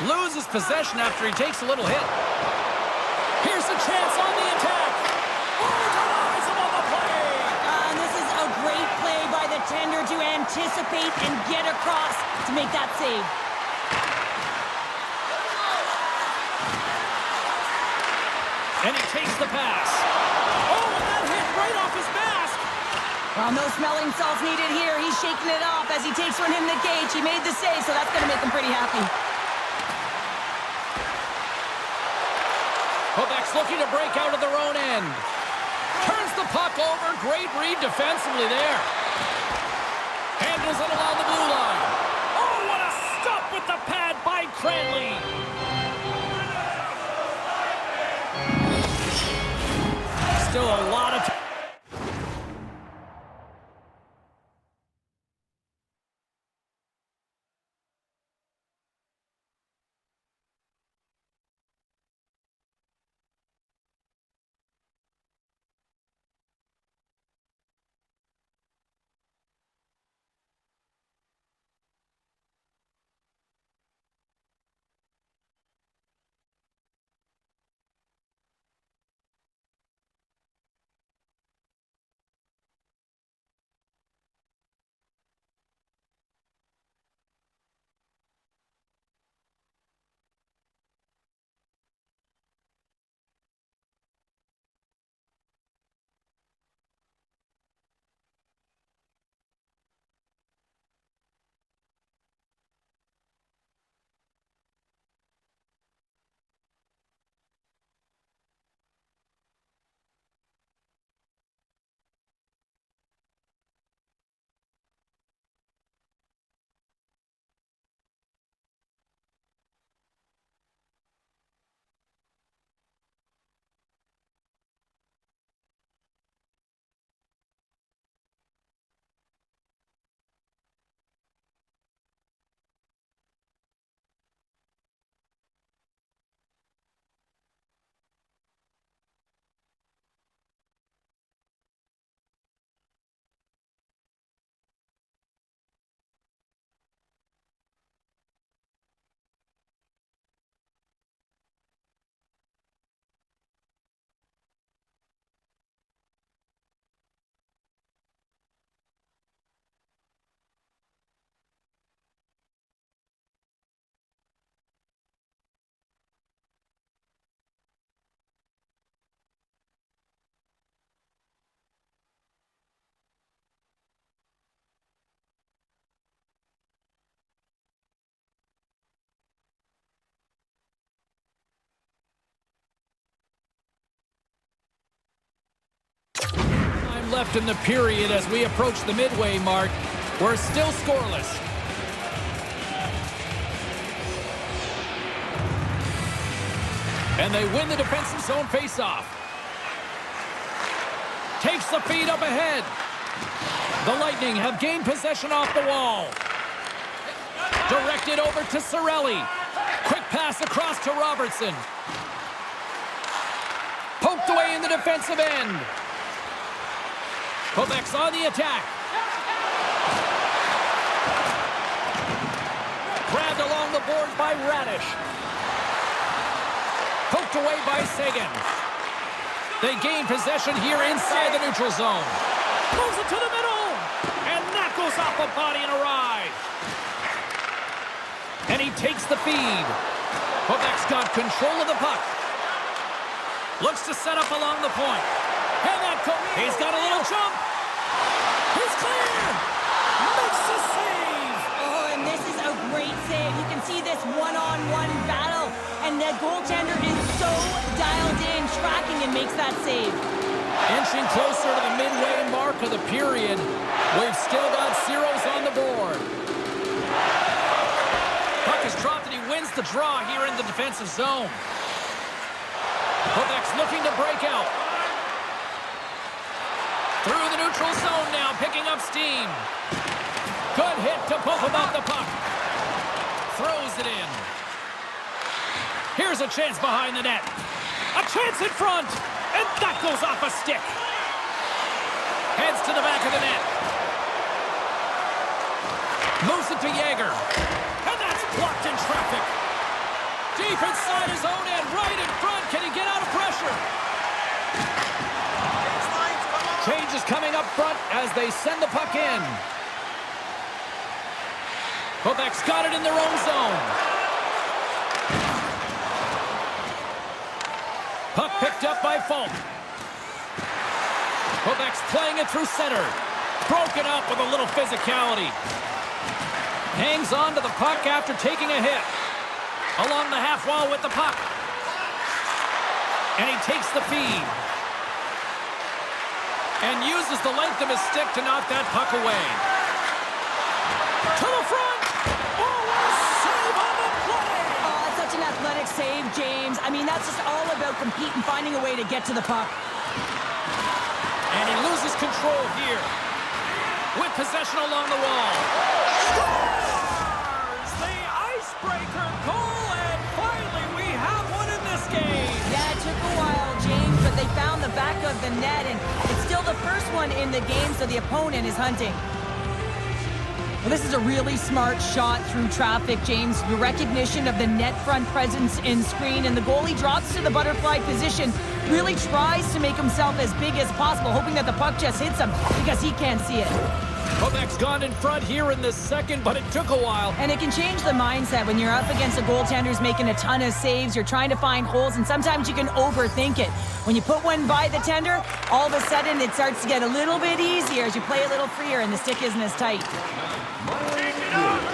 Loses possession after he takes a little hit. Here's a chance on the attack. Oh, denies him on the play. And this is a great play by the tender to anticipate and get across to make that save. And he takes the pass. Oh, and that hit right off his mask. Well, no smelling salts needed here. He's shaking it off as he takes one in the cage. He made the save, so that's going to make him pretty happy. Quebec's looking to break out of their own end. Turns the puck over. Great read defensively there. Handles it along the blue line. Oh, what a stop with the pad by Cranley. Still a lot of time. Left in the period as we approach the midway mark. We're still scoreless. And they win the defensive zone faceoff. Takes the feed up ahead. The Lightning have gained possession off the wall. Directed over to Cirelli. Quick pass across to Robertson. Poked away in the defensive end. Quebec's on the attack. Grabbed along the boards by Radish. Poked away by Sagan. They gain possession here inside the neutral zone. Moves it to the middle. And that goes off a body and a ride. And he takes the feed. Quebec's got control of the puck. Looks to set up along the point. And that he's got a little jump. He's clear. Makes the save. Oh, and this is a great save. You can see this one-on-one battle. And the goaltender is so dialed in, tracking, and makes that save. Inching closer to the midway mark of the period. We've still got zeros on the board. Puck is dropped and he wins the draw here in the defensive zone. Quebec's looking to break out. Through the neutral zone now, picking up steam. Good hit to poke about the puck. Throws it in. Here's a chance behind the net. A chance in front. And that goes off a stick. Heads to the back of the net. Moves it to Yager. And that's blocked in traffic. Deep inside his own end, right in front. Can he get out of pressure? Change is coming up front as they send the puck in. Quebec's got it in their own zone. Puck picked up by Fulton. Quebec's playing it through center. Broken up with a little physicality. Hangs on to the puck after taking a hit. Along the half wall with the puck. And he takes the feed. And uses the length of his stick to knock that puck away. To the front! Oh, what a save on the play! Oh, that's such an athletic save, James. I mean, that's just all about competing, finding a way to get to the puck. And he loses control here. With possession along the wall. Scores! The icebreaker goal, and finally we have one in this game. Yeah, it took a while, James, but they found the back of the net, and it's still the first one in the game, so the opponent is hunting. Well, this is a really smart shot through traffic, James. The recognition of the net front presence in screen, and the goalie drops to the butterfly position, really tries to make himself as big as possible, hoping that the puck just hits him because he can't see it. Quebec's gone in front here in the second, but it took a while. And it can change the mindset when you're up against a goaltender who's making a ton of saves. You're trying to find holes, and sometimes you can overthink it. When you put one by the tender, all of a sudden it starts to get a little bit easier as you play a little freer and the stick isn't as tight.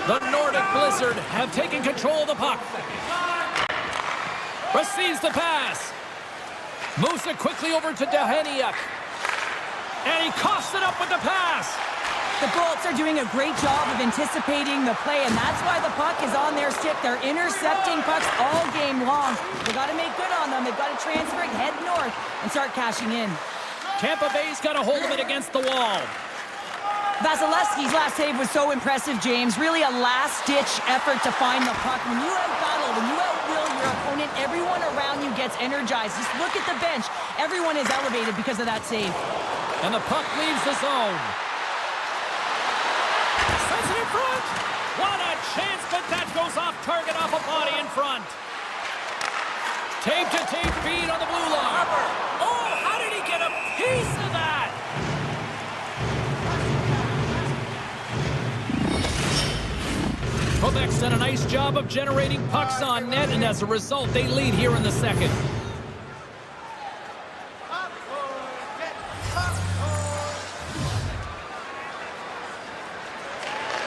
The Nordic Blizzard have taken control of the puck. Receives the pass. Moves it quickly over to Nordiuques. And he coughs it up with the pass. The Bolts are doing a great job of anticipating the play, and that's why the puck is on their stick. They're intercepting pucks all game long. They've got to make good on them. They've got to transfer it, head north, and start cashing in. Tampa Bay's got a hold of it against the wall. Vasilevsky's last save was so impressive, James. Really a last-ditch effort to find the puck. When you out-battle, when you outwill your opponent, everyone around you gets energized. Just look at the bench. Everyone is elevated because of that save. And the puck leaves the zone. Sends it in front. What a chance, but that goes off target, off a body in front. Tape-to-tape feed on the blue line. Oh, how did he get a piece of that? Quebec's done a nice job of generating pucks on net, and as a result, they lead here in the second.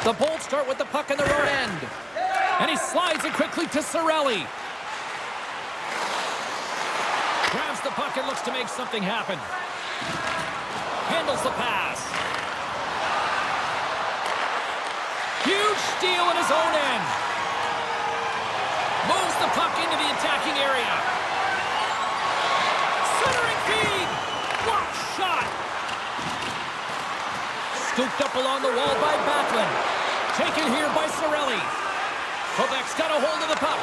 The Bolts start with the puck in their own end. And he slides it quickly to Cirelli. Grabs the puck and looks to make something happen. Handles the pass. Huge steal in his own end. Moves the puck into the attacking area. Centering feed. Block shot. Scooped up along the wall by Backlund. Taken here by Cirelli. Quebec's got a hold of the puck.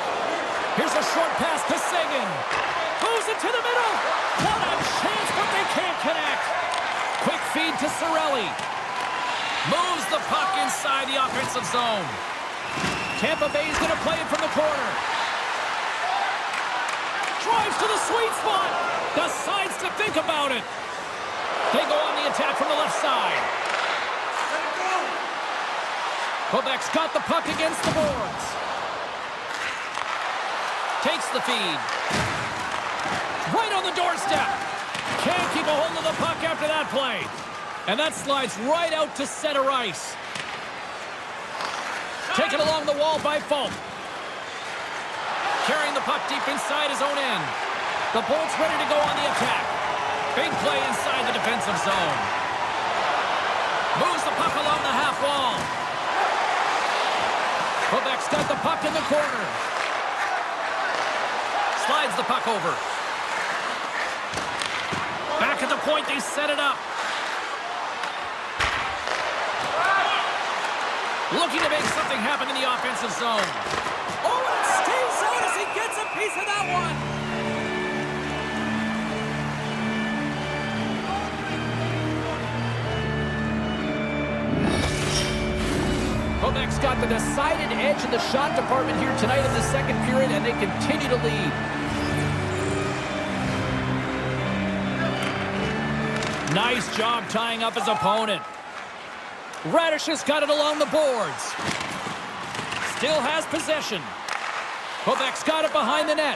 Here's a short pass to Seguin. Moves it to the middle. What a chance, but they can't connect. Quick feed to Cirelli. Moves the puck inside the offensive zone. Tampa Bay's going to play it from the corner. Drives to the sweet spot. Decides to think about it. They go on the attack from the left side. Quebec's got the puck against the boards. Takes the feed. Right on the doorstep. Can't keep a hold of the puck after that play. And that slides right out to center ice. Taken along the wall by Fulton. Carrying the puck deep inside his own end. The Bolts ready to go on the attack. Big play inside the defensive zone. Moves the puck along the half wall. Quebec's got the puck in the corner. Slides the puck over. Back at the point, they set it up. Looking to make something happen in the offensive zone. Oh, and it stays out as he gets it piece of that one. Quebec's got the decided edge in the shot department here tonight in the second period, and they continue to lead. Nice job tying up his opponent. Radish has got it along the boards. Still has possession. Quebec's got it behind the net.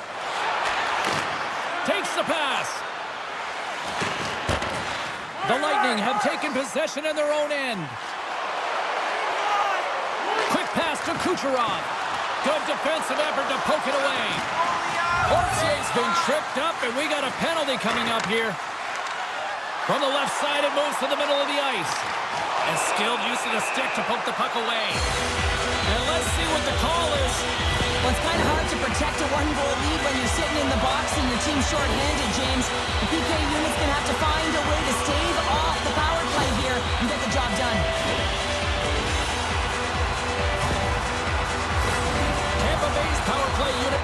Takes the pass. The Lightning have taken possession in their own end. Quick pass to Kucherov. Good defensive effort to poke it away. Fortier's been tripped up, and we got a penalty coming up here. From the left side, it moves to the middle of the ice. And skilled use of the stick to poke the puck away. And let's see what the call is. Well, it's kind of hard to protect a one-goal lead when you're sitting in the box and your team's short-handed, James. The PK unit's going to have to find a way to stave off the power play here and get the job done. Tampa Bay's power play unit.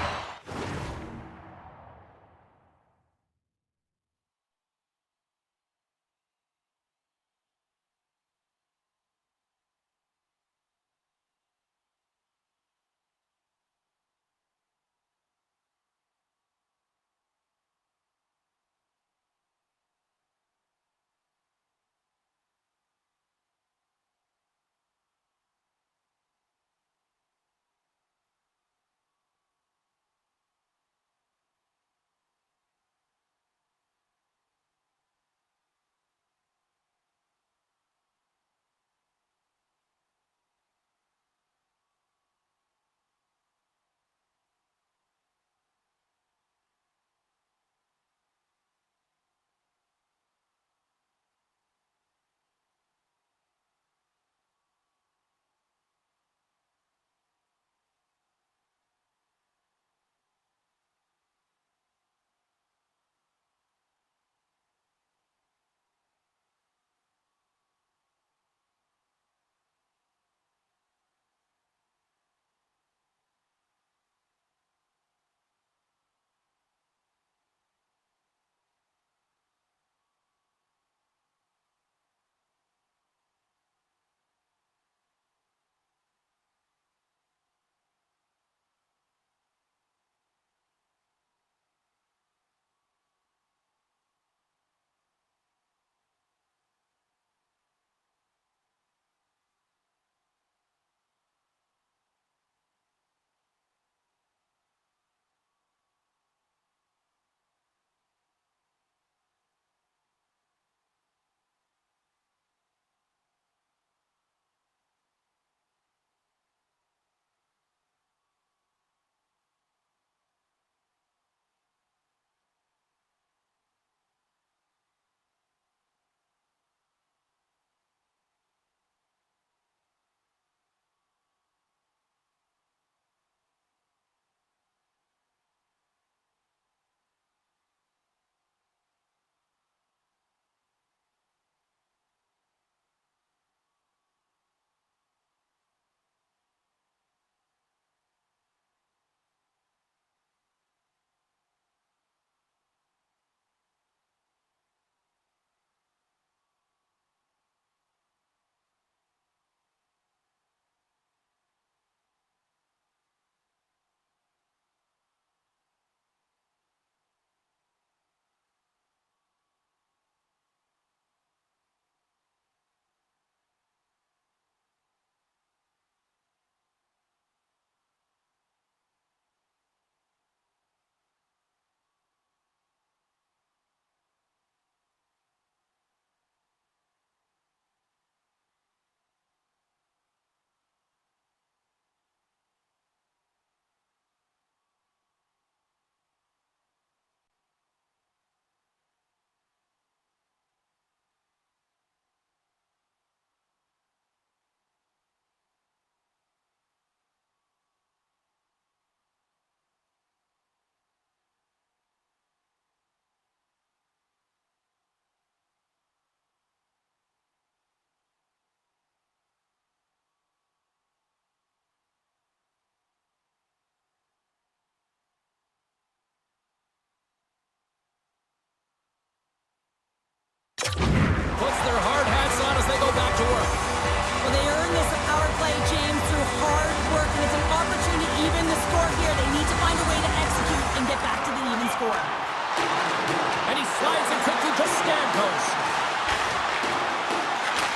score. And he slides it quickly to Stamkos.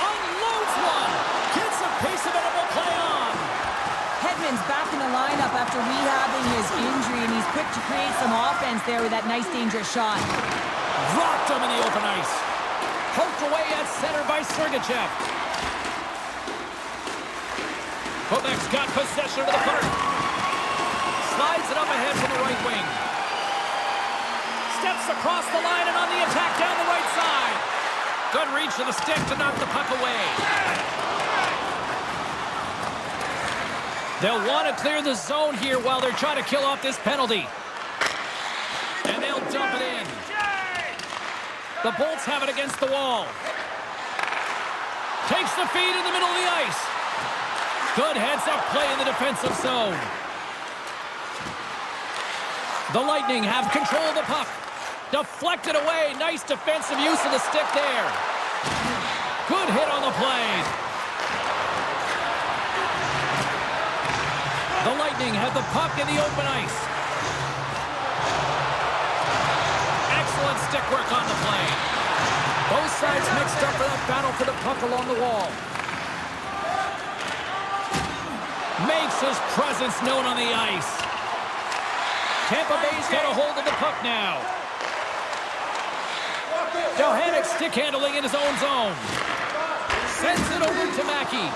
Unloads one. Gets a piece of it and will play on. Hedman's back in the lineup after rehabbing his injury, and he's quick to create some offense there with that nice, dangerous shot. Rocked him in the open ice. Poked away at center by Sergachev. Quebec's got possession of the puck. Slides it up ahead from the right wing. Steps across the line and on the attack down the right side. Good reach of the stick to knock the puck away. They'll want to clear the zone here while they're trying to kill off this penalty. And they'll dump it in. The Bolts have it against the wall. Takes the feed in the middle of the ice. Good heads-up play in the defensive zone. The Lightning have control of the puck. Deflected away. Nice defensive use of the stick there. Good hit on the play. The Lightning have the puck in the open ice. Excellent stick work on the play. Both sides mixed up for that battle for the puck along the wall. Makes his presence known on the ice. Tampa Bay's got a hold of the puck now. Johannek stick handling in his own zone. Sends it over to Mackey.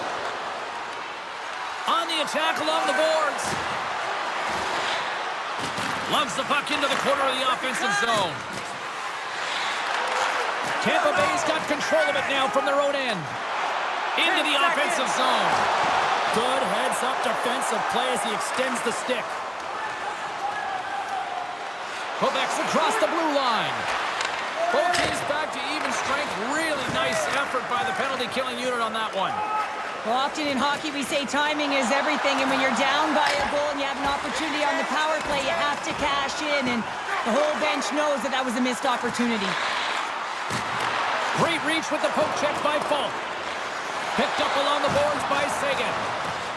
On the attack along the boards. Loves the puck into the corner of the offensive zone. Tampa Bay's got control of it now from their own end. Into the offensive zone. Good heads-up defensive play as he extends the stick. Quebec's across the blue line. Both teams back to even strength. Really nice effort by the penalty-killing unit on that one. Well, often in hockey we say timing is everything, and when you're down by a goal and you have an opportunity on the power play, you have to cash in, and the whole bench knows that that was a missed opportunity. Great reach with the poke check by Falk. Picked up along the boards by Sagan.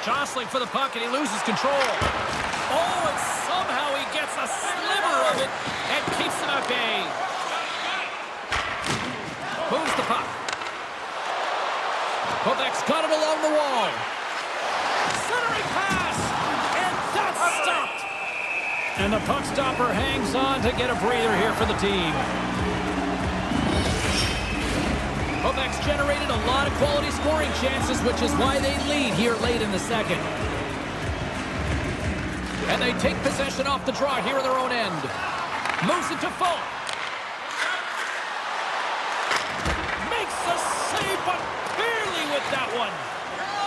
Jostling for the puck, and he loses control. Oh, and somehow he gets a sliver of it and keeps him at bay. Moves the puck. Quebec's got it along the wall. Centering pass, and that's stopped. And the puck stopper hangs on to get a breather here for the team. Quebec's generated a lot of quality scoring chances, which is why they lead here late in the second. And they take possession off the draw here in their own end. Moves it to Falk. Makes a save, but barely with that one.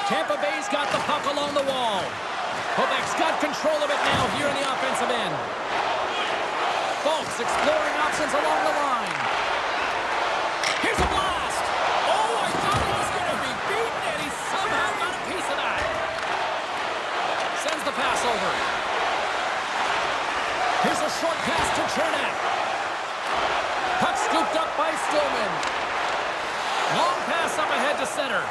Tampa Bay's got the puck along the wall. Quebec's got control of it now here in the offensive end. Falk's exploring options along the line. Here's a blast. Oh, I thought he was going to be beaten, and he somehow got a piece of that. Sends the pass over. Here's a short pass to Chernak. Puck scooped up by Stillman. Long pass up ahead to center.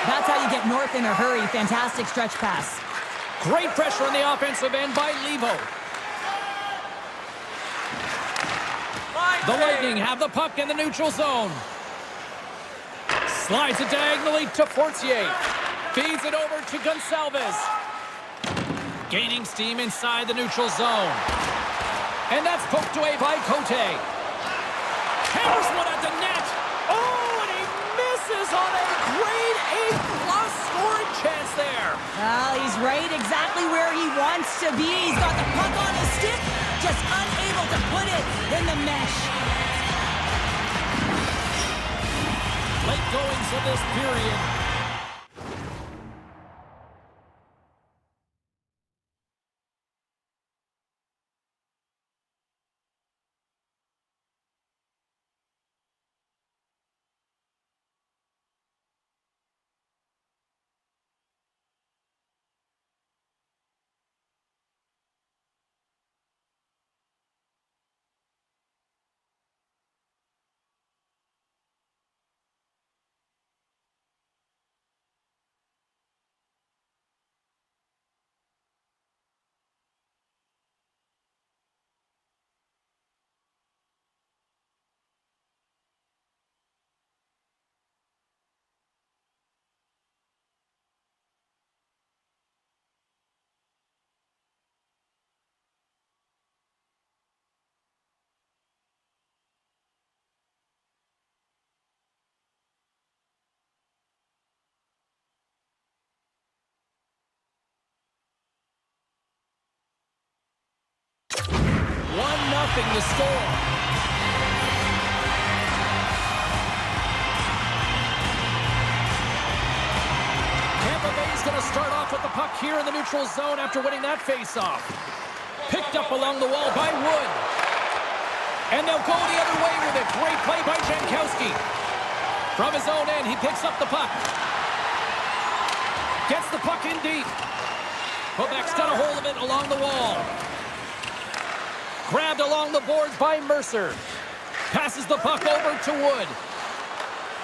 That's how you get north in a hurry. Fantastic stretch pass. Great pressure on the offensive end by Levo. The Lightning have the puck in the neutral zone. Slides it diagonally to Fortier. Feeds it over to Gonçalves. Gaining steam inside the neutral zone. And that's poked away by Cote. Hammers one at the net. Oh, and he misses on a grade A+ scoring chance there. Well, he's right exactly where he wants to be. He's got the puck on his stick, just unable to put it in the mesh. Late goings of this period. nothing the score. Tampa Bay's going to start off with the puck here in the neutral zone after winning that faceoff. Picked up along the wall by Wood. And they'll go the other way with it. Great play by Jankowski. From his own end, he picks up the puck. Gets the puck in deep. Quebec's got a hold of it along the wall. Grabbed along the boards by Mercer. Passes the puck over to Wood.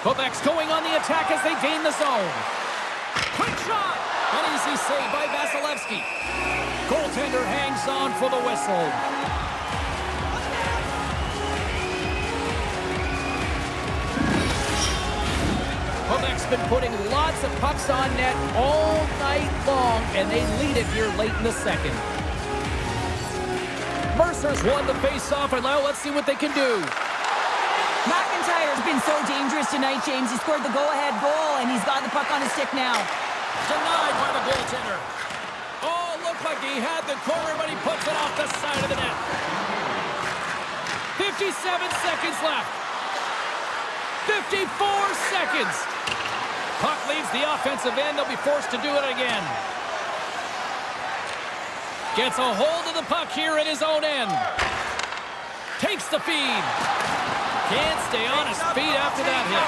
Quebec's going on the attack as they gain the zone. Quick shot! An easy save by Vasilevsky. Goaltender hangs on for the whistle. Quebec's been putting lots of pucks on net all night long, and they lead it here late in the second. Mercer's won the face-off, and now let's see what they can do. McIntyre's been so dangerous tonight, James. He scored the go-ahead goal, and he's got the puck on his stick now. Denied by the goaltender. Oh, looked like he had the corner, but he puts it off the side of the net. 57 seconds left. 54 seconds. Puck leaves the offensive end. They'll be forced to do it again. Gets a hold of the puck here in his own end. Takes the feed. Can't stay on his feet after that hit.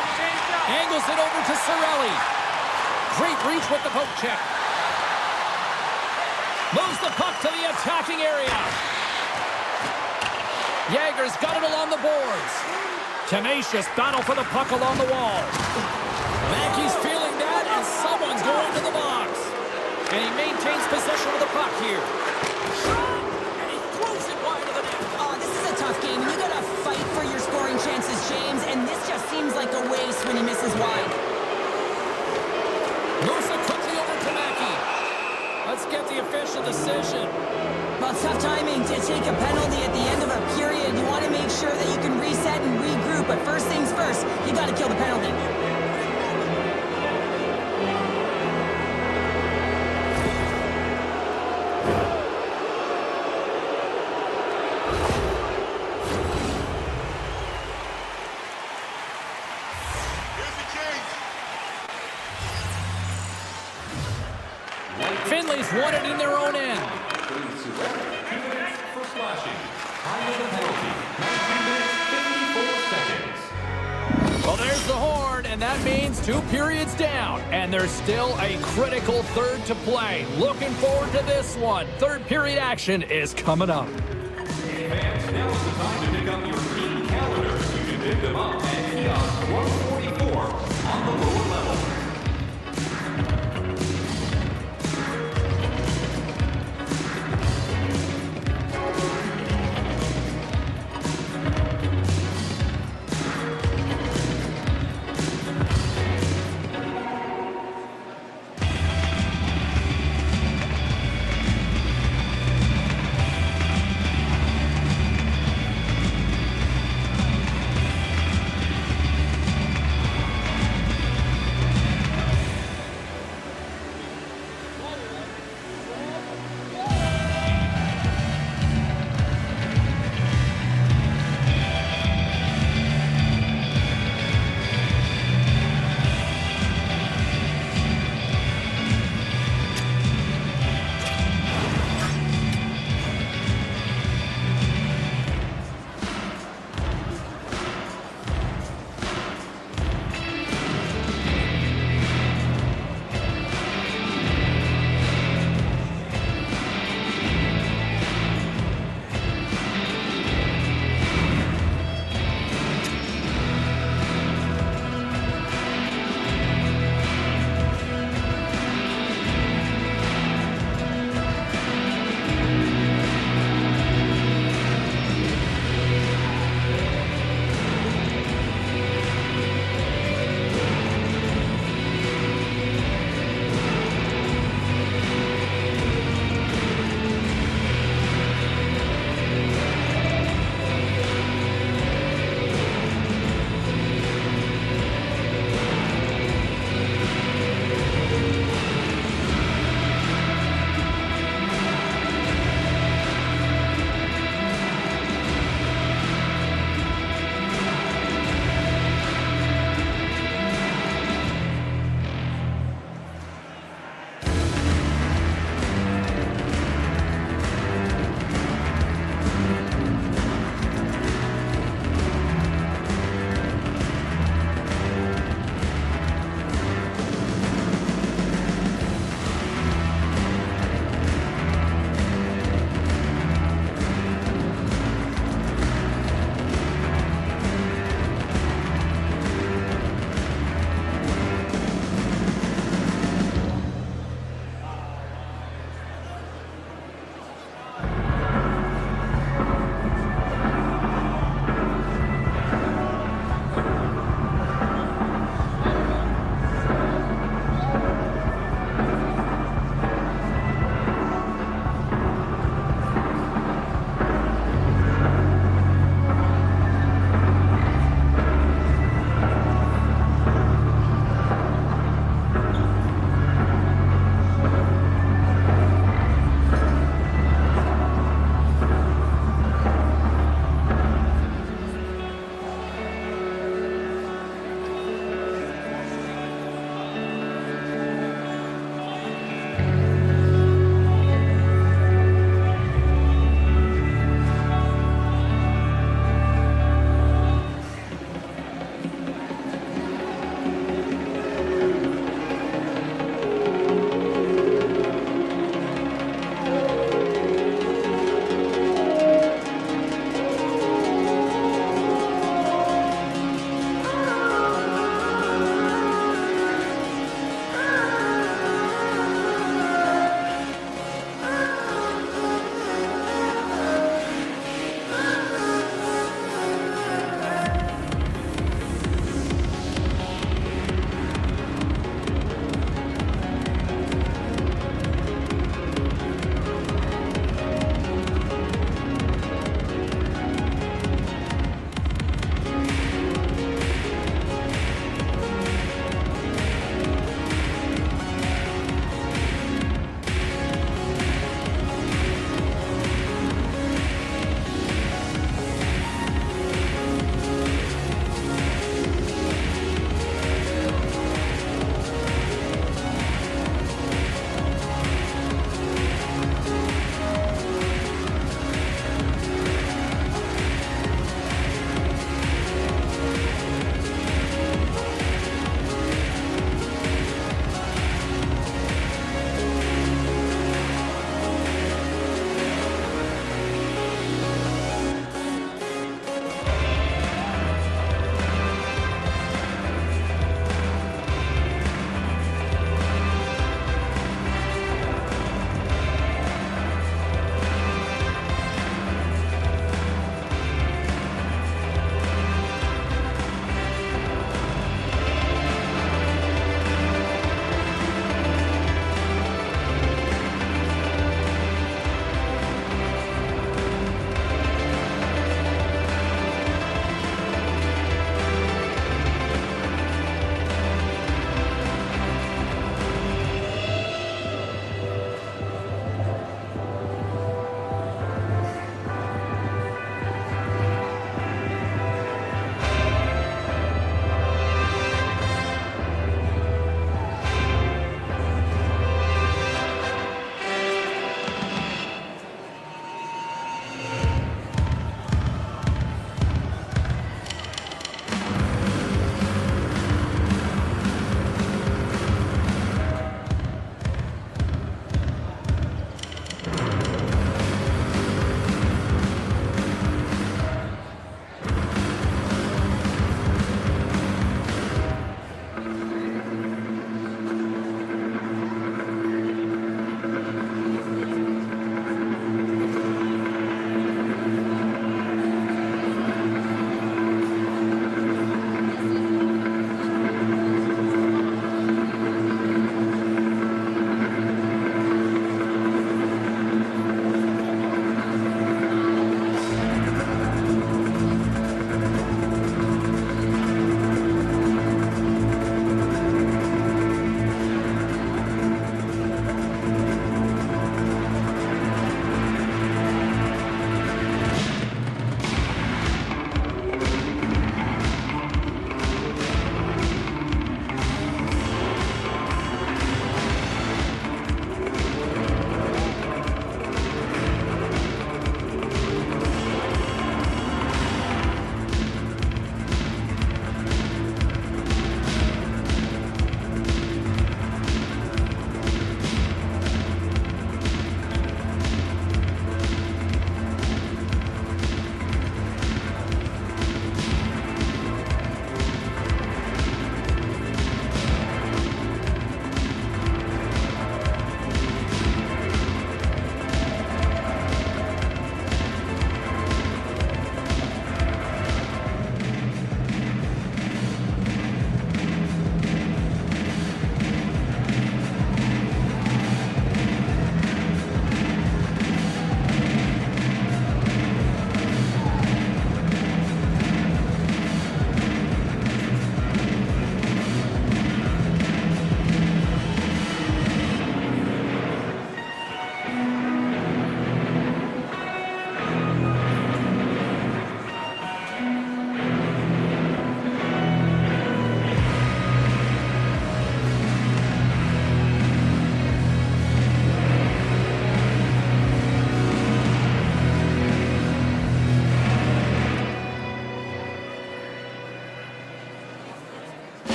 Angles it over to Cirelli. Great reach with the poke check. Moves the puck to the attacking area. Jager's got it along the boards. Tenacious battle for the puck along the wall. Mackey's feeling that, and someone's going to the box. And he maintains possession of the puck here. And he throws it wide of the net. Oh, this is a tough game. You gotta fight for your scoring chances, James, and this just seems like a waste when he misses wide. Moves it quickly over to Mackey. Let's get the official decision. Well, it's tough timing to take a penalty at the end of a period. You want to make sure that you can reset and regroup, but first things first, you got to kill the penalty. Finley's won it in their own end. For slashing. High of the penalty. 19 minutes, 54 seconds. Well, there's the horn, and that means 2 periods down. And there's still a critical third to play. Looking forward to this one. Third period action is coming up. Fans, now is the time to pick up your team calendars. You can pick them up at kiosk 144 on the lower level.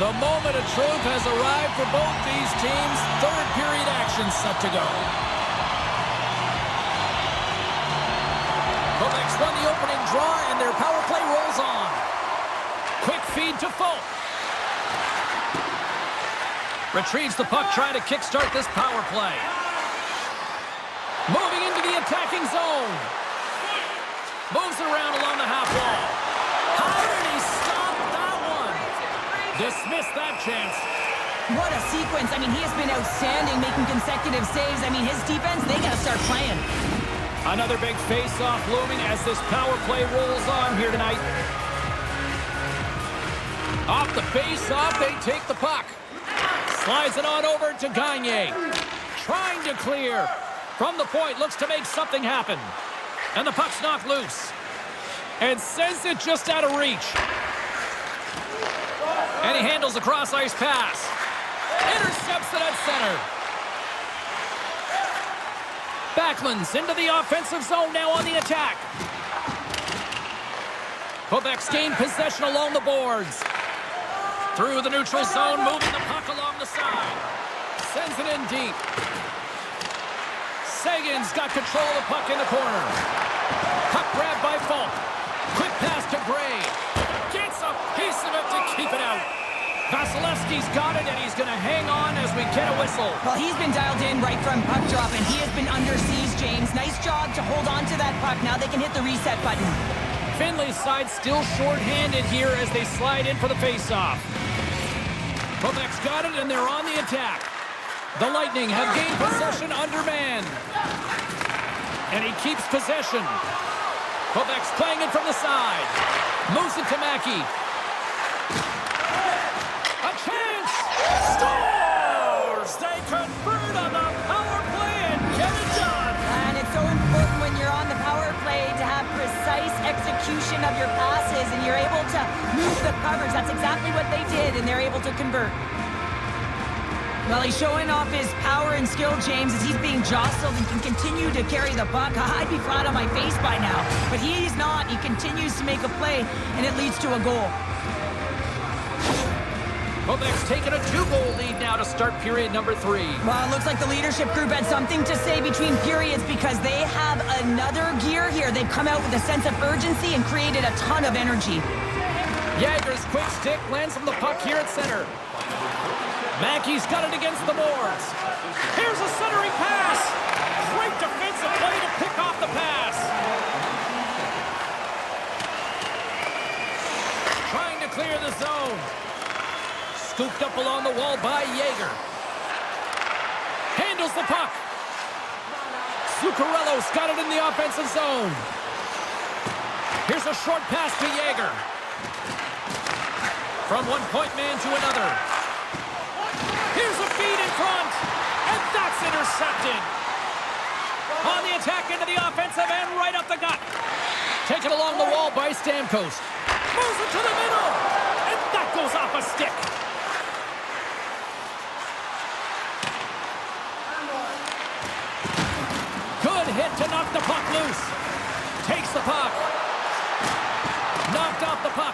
The moment of truth has arrived for both these teams. Third period action set to go. Quebec's won the opening draw, and their power play rolls on. Quick feed to Folk. Retrieves the puck, trying to kickstart this power play. Moving into the attacking zone. Moves around along the half wall. How did he stop that one? Dismissed that chance. What a sequence. I mean, he has been outstanding, making consecutive saves. I mean, his defense, they got to start playing. Another big face-off looming as this power play rolls on here tonight. Off the face-off, they take the puck. Slides it on over to Gagne. Trying to clear. From the point, looks to make something happen. And the puck's knocked loose. And sends it just out of reach. And he handles a cross-ice pass. Intercepts it at center. Backlund's into the offensive zone now on the attack. Quebec's gained possession along the boards. Through the neutral zone, moving the puck along the side. Sends it in deep. Sagan's got control of the puck in the corner. Puck grabbed by Folk. Quick pass to Gray. Gets a piece of it to keep it out. Vasilevsky's got it, and he's going to hang on as we get a whistle. Well, he's been dialed in right from puck drop, and he has been under siege, James. Nice job to hold on to that puck. Now they can hit the reset button. Finley's side still short-handed here as they slide in for the face-off. Quebec's got it, and they're on the attack. The Lightning have gained possession undermanned. And he keeps possession. Quebec's playing it from the side. Moves it to Mackey. A chance! Scores! They convert on the power play and get it done! And it's so important when you're on the power play to have precise execution of your passes, and you're able to move the covers. That's exactly what they did, and they're able to convert. Well, he's showing off his power and skill, James, as he's being jostled and can continue to carry the puck. I'd be flat on my face by now, but he's not. He continues to make a play, and it leads to a goal. Quebec's taken a 2-goal lead now to start period number 3. Well, it looks like the leadership group had something to say between periods because they have another gear here. They've come out with a sense of urgency and created a ton of energy. Yager's quick stick lands from the puck here at center. Mackey's got it against the boards. Here's a centering pass. Great defensive play to pick off the pass. Trying to clear the zone. Scooped up along the wall by Yager. Handles the puck. Zuccarello's got it in the offensive zone. Here's a short pass to Yager. From one point man to another. Here's a feed in front. And that's intercepted. On the attack into the offensive end, right up the gut. Taken along the wall by Stamkos. Moves it to the middle. And that goes off a stick. Good hit to knock the puck loose. Takes the puck. Knocked off the puck.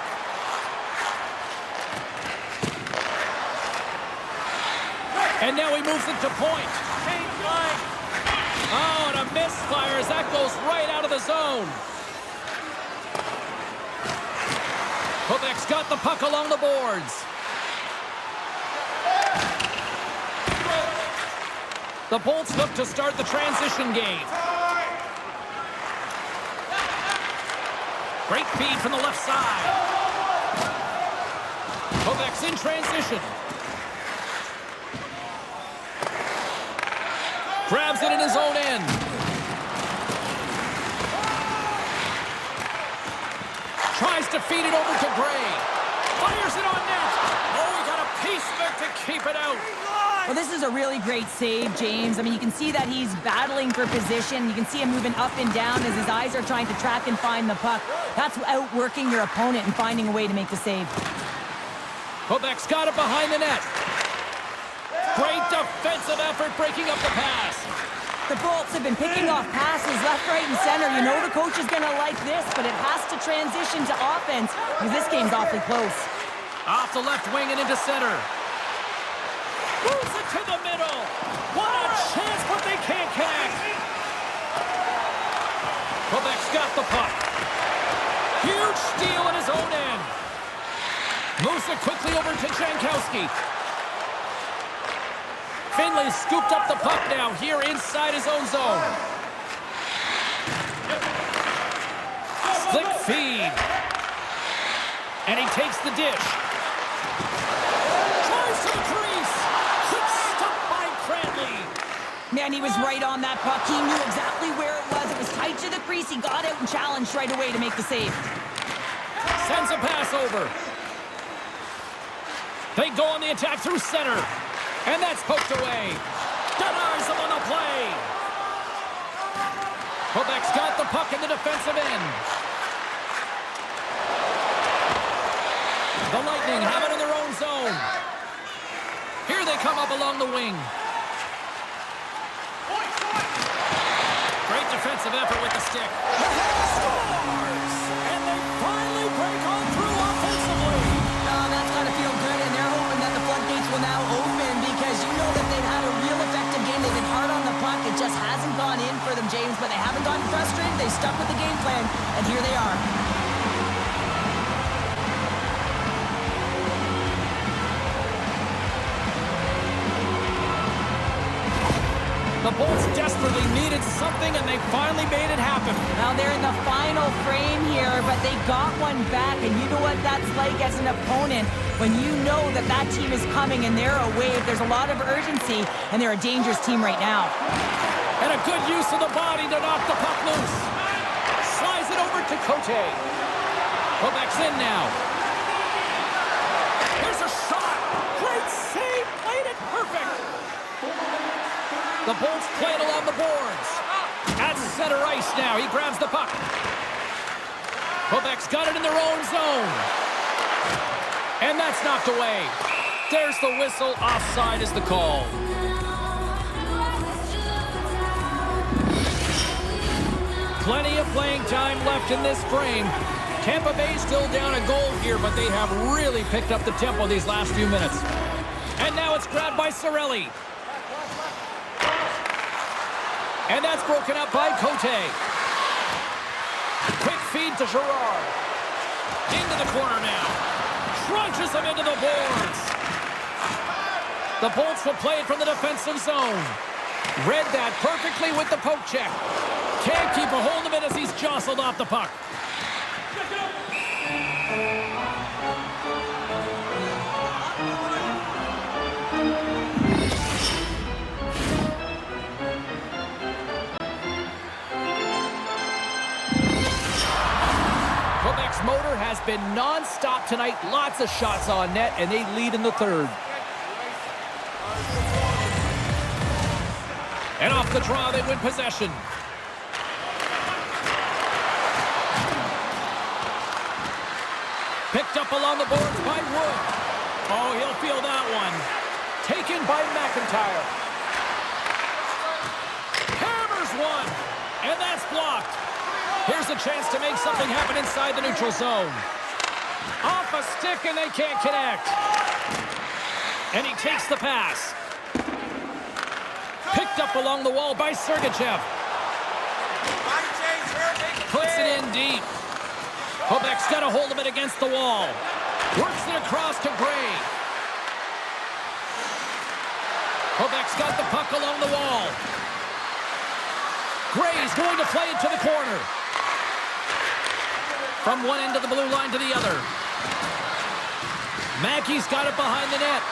And now he moves it to point. Oh, and a misfire as that goes right out of the zone. Quebec's got the puck along the boards. The Bolts look to start the transition game. Great feed from the left side. Quebec's in transition. Grabs it in his own end. Tries to feed it over to Gray. Fires it on net. Oh, he got a piece of it to keep it out. Well, this is a really great save, James. I mean, you can see that he's battling for position. You can see him moving up and down as his eyes are trying to track and find the puck. That's outworking your opponent and finding a way to make the save. Quebec's got it behind the net. Great defensive effort breaking up the pass. The Bolts have been picking off passes left, right, and center. You know the coach is going to like this, but it has to transition to offense because this game's awfully close. Off the left wing and into center. Moves it to the middle. What a chance, but they can't connect. Quebec's got the puck. Huge steal at his own end. Moves it quickly over to Jankowski. Finley scooped up the puck now here inside his own zone. Slick feed. And he takes the dish. Tries to the crease. Quick stop by Cranley. Man, he was right on that puck. He knew exactly where it was. It was tight to the crease. He got out and challenged right away to make the save. Sends a pass over. They go on the attack through center. And that's poked away. Denies him on the play. Quebec's got the puck in the defensive end. The Lightning have it in their own zone. Here they come up along the wing. Great defensive effort with the stick. Scores! And they finally break on through offensively. Oh, that's got to feel good, and they're hoping that the floodgates will now open because you know that they've had a real effective game. They've been hard on the puck. It just hasn't gone in for them, James, but they haven't gotten frustrated. They stuck with the game plan, and here they are. The Bolts desperately needed something, and they finally made it happen. Now they're in the final frame here, but they got one back, and you know what that's like as an opponent when you know that that team is coming and they're a wave. There's a lot of urgency, and they're a dangerous team right now. And a good use of the body to knock the puck loose. Slides it over to Cote. Quebec's in now. Here's a shot. Great save. Played it perfect. The Bolts play it along the boards. At center ice now. He grabs the puck. Quebec's got it in their own zone. And that's knocked away. There's the whistle. Offside is the call. Plenty of playing time left in this frame. Tampa Bay still down a goal here, but they have really picked up the tempo these last few minutes. And now it's grabbed by Cirelli. And that's broken up by Cote. Quick feed to Girard. Into the corner now. Crunches him into the boards. The Bolts will play it from the defensive zone. Read that perfectly with the poke check. Can't keep a hold of it as he's jostled off the puck. Quebec's motor has been non-stop tonight. Lots of shots on net, and they lead in the third. And off the draw, they win possession. Picked up along the boards by Wood. Oh, he'll feel that one. Taken by McIntyre. Hammers one. And that's blocked. Here's a chance to make something happen inside the neutral zone. Off a stick, and they can't connect. And he takes the pass. Picked up along the wall by Sergachev. Puts it in deep. Quebec's got a hold of it against the wall. Works it across to Gray. Quebec's got the puck along the wall. Gray's going to play it to the corner. From one end of the blue line to the other. Mackey's got it behind the net.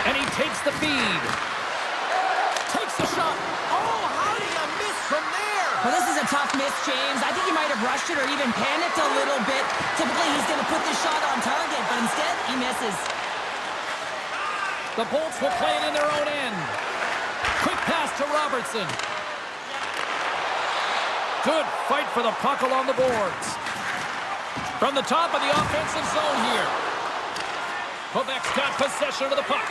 And he takes the feed. Takes the shot. Oh, how do you miss from there? Well, this is a tough miss, James. I think he might have rushed it or even panicked a little bit. Typically, he's going to put this shot on target, but instead, he misses. The Bolts will play it in their own end. Quick pass to Robertson. Good fight for the puck along the boards. From the top of the offensive zone here. Quebec's got possession of the puck.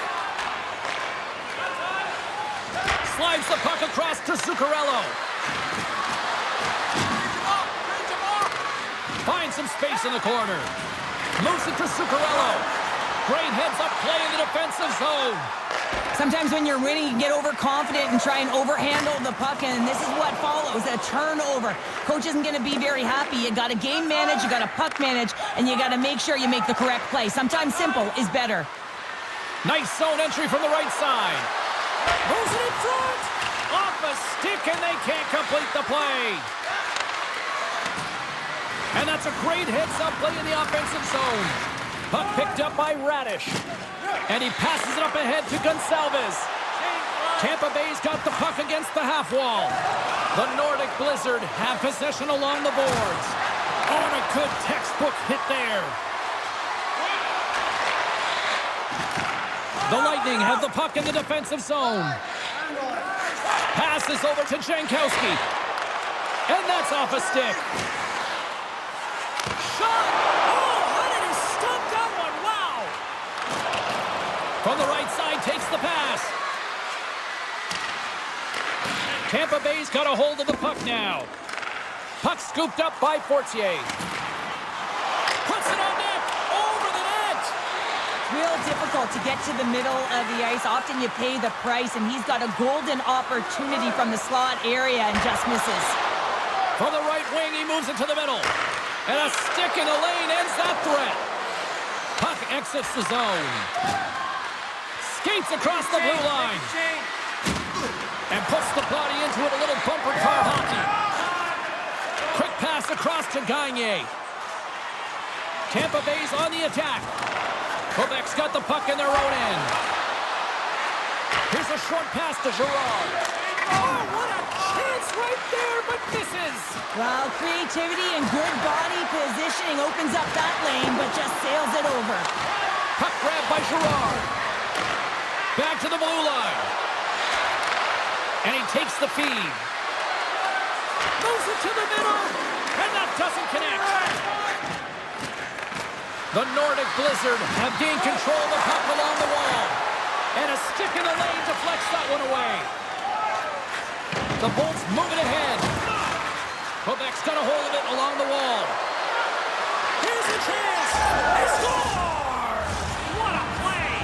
Slides the puck across to Zuccarello. Finds some space in the corner. Moves it to Zuccarello. Great heads-up play in the defensive zone. Sometimes when you're winning, you get overconfident and try and overhandle the puck, and this is what follows, a turnover. Coach isn't going to be very happy. You got to game manage, you got to puck manage, and you got to make sure you make the correct play. Sometimes simple is better. Nice zone entry from the right side. Moves it in front. Off a stick, and they can't complete the play. And that's a great heads-up play in the offensive zone. Puck picked up by Radish. And he passes it up ahead to Gonçalves. Tampa Bay's got the puck against the half wall. The Nordic Blizzard have possession along the boards. Oh, and a good textbook hit there. The Lightning have the puck in the defensive zone. Passes over to Jankowski. And that's off a stick. Shot! Oh, how did he stop that one? Wow! From the right side, takes the pass. Tampa Bay's got a hold of the puck now. Puck scooped up by Fortier. Puts it on net! Over the net! Real difficult to get to the middle of the ice. Often you pay the price, and he's got a golden opportunity from the slot area and just misses. From the right wing, he moves it to the middle. And a stick in the lane ends that threat. Puck exits the zone. Skates across the blue line. And puts the body into it, a little bumper car hockey. Quick pass across to Gagne. Tampa Bay's on the attack. Quebec's got the puck in their own end. Here's a short pass to Girard. Oh, what a chance right there, but misses. Well, creativity and good body positioning opens up that lane, but just sails it over. Puck grab by Girard. Back to the blue line. And he takes the feed. Moves it to the middle. And that doesn't connect. The Nordic Blizzard have gained control of the puck along the wall. And a stick in the lane deflects that one away. The Bolts move it ahead. Quebec's got a hold of it along the wall. Here's a chance. They score! What a play!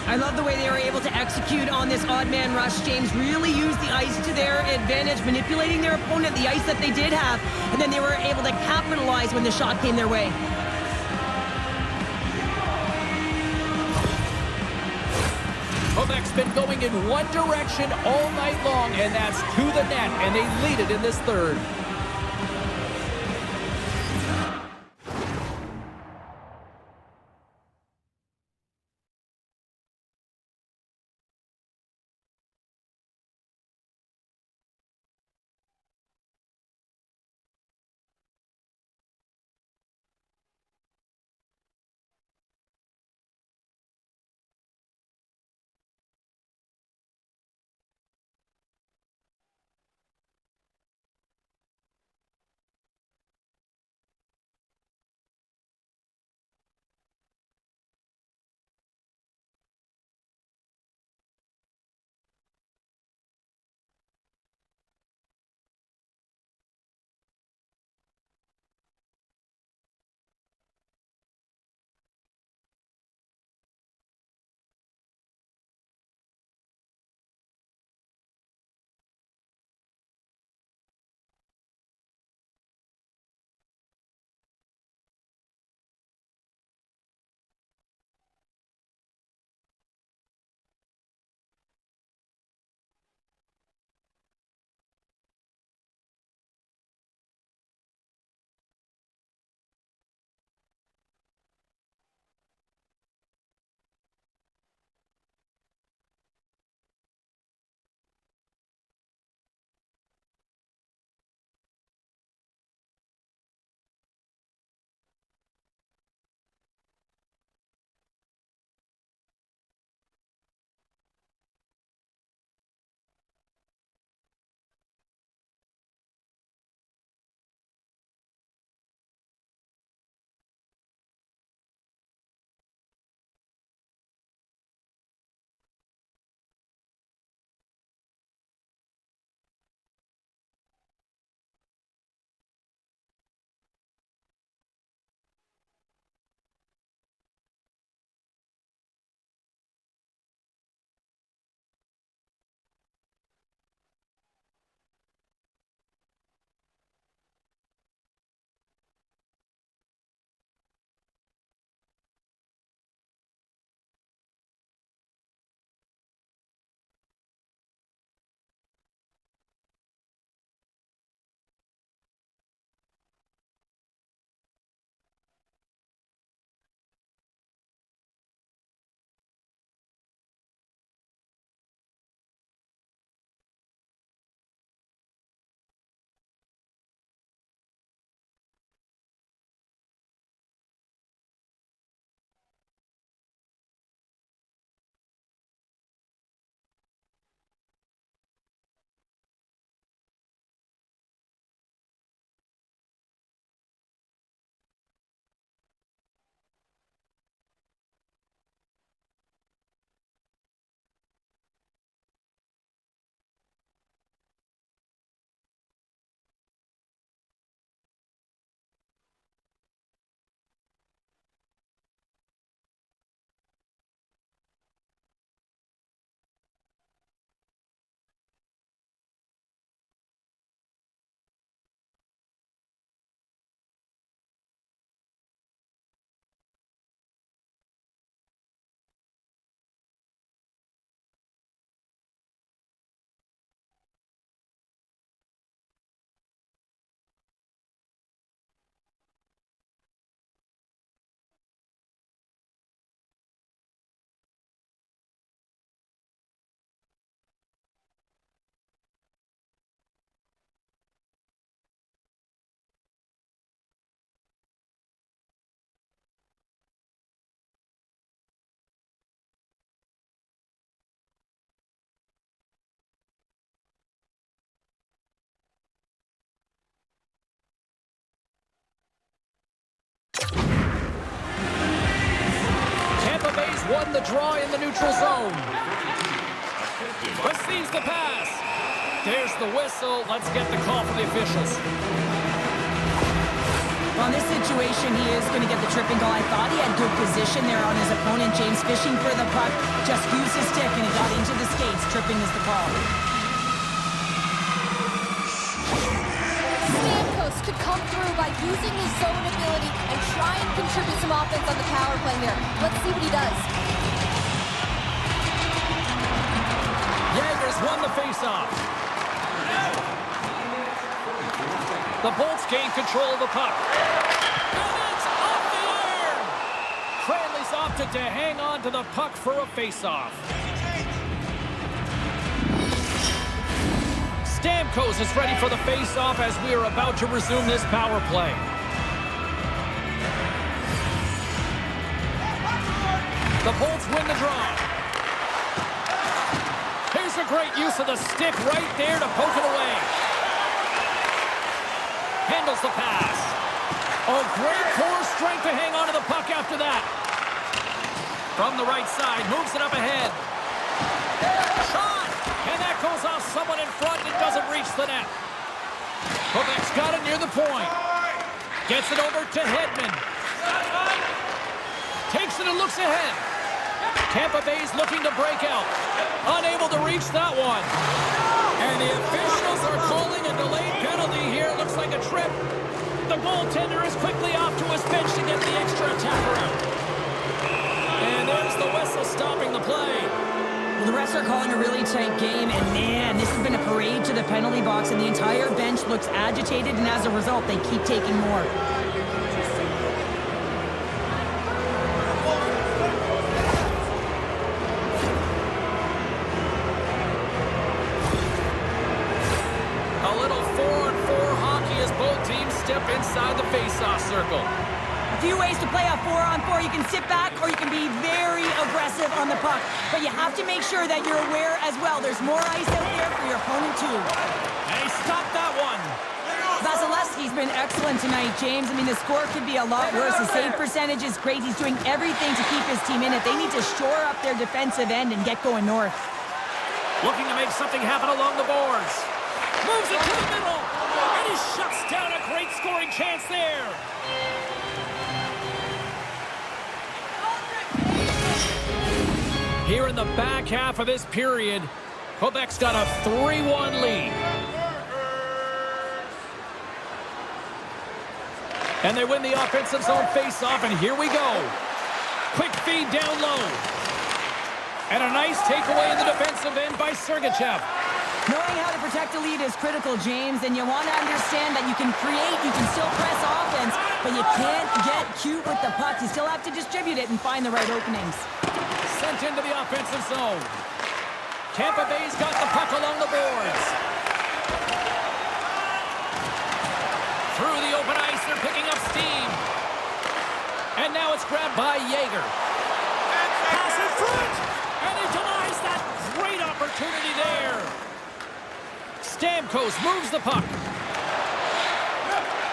I love the way they were able to execute on this odd man rush. James really used the ice to their advantage, manipulating their opponent, the ice that they did have, and then they were able to capitalize when the shot came their way. Quebec's been going in one direction all night long, and that's to the net, and they lead it in this third. won the draw in the neutral zone. Receives the pass. There's the whistle. Let's get the call from the officials. Well, in this situation, he is going to get the tripping goal. I thought he had good position there on his opponent. James fishing for the puck. Just used his stick and he got into the skates. Tripping is the call. Stamkos could come through by using his zone ability and try and contribute some offense on the power play here. Let's see what he does. Jager's won the faceoff. The Bolts gain control of the puck. And it's off the iron! Cranley's opted to hang on to the puck for a faceoff. Stamkos is ready for the faceoff as we are about to resume this power play. The Bolts win the draw. Here's a great use of the stick right there to poke it away. Handles the pass. Oh, great core strength to hang on to the puck after that. From the right side, moves it up ahead. Shot! And that goes off someone in front and doesn't reach the net. Quebec's got it near the point. Gets it over to Hedman. Takes it and looks ahead. Tampa Bay's looking to break out. Unable to reach that one. And the officials are calling a delayed penalty here. Looks like a trip. The goaltender is quickly off to his bench to get the extra attacker out. And there's the whistle stopping the play. Well, the refs are calling a really tight game, and man, this has been a parade to the penalty box, and the entire bench looks agitated, and as a result, they keep taking more. Inside the face-off circle. A few ways to play a 4-on-4. You can sit back or you can be very aggressive on the puck. But you have to make sure that you're aware as well. There's more ice out there for your opponent too. And he stopped that one. Vasilevsky's been excellent tonight, James. I mean, the score could be a lot worse. His save percentage is great. He's doing everything to keep his team in it. They need to shore up their defensive end and get going north. Looking to make something happen along the boards. Moves it to the middle. And he shuts down a great scoring chance there. Here in the back half of this period, Quebec's got a 3-1 lead. And they win the offensive zone face-off, and here we go. Quick feed down low. And a nice takeaway in the defensive end by Sergachev. Knowing how to protect a lead is critical, James, and you want to understand that you can create, you can still press offense, but you can't get cute with the puck. You still have to distribute it and find the right openings. Sent into the offensive zone. Tampa Bay's got the puck along the boards. Through the open ice, they're picking up steam. And now it's grabbed by Jager. Pass in front, and he denies that great opportunity there. Stamkos moves the puck.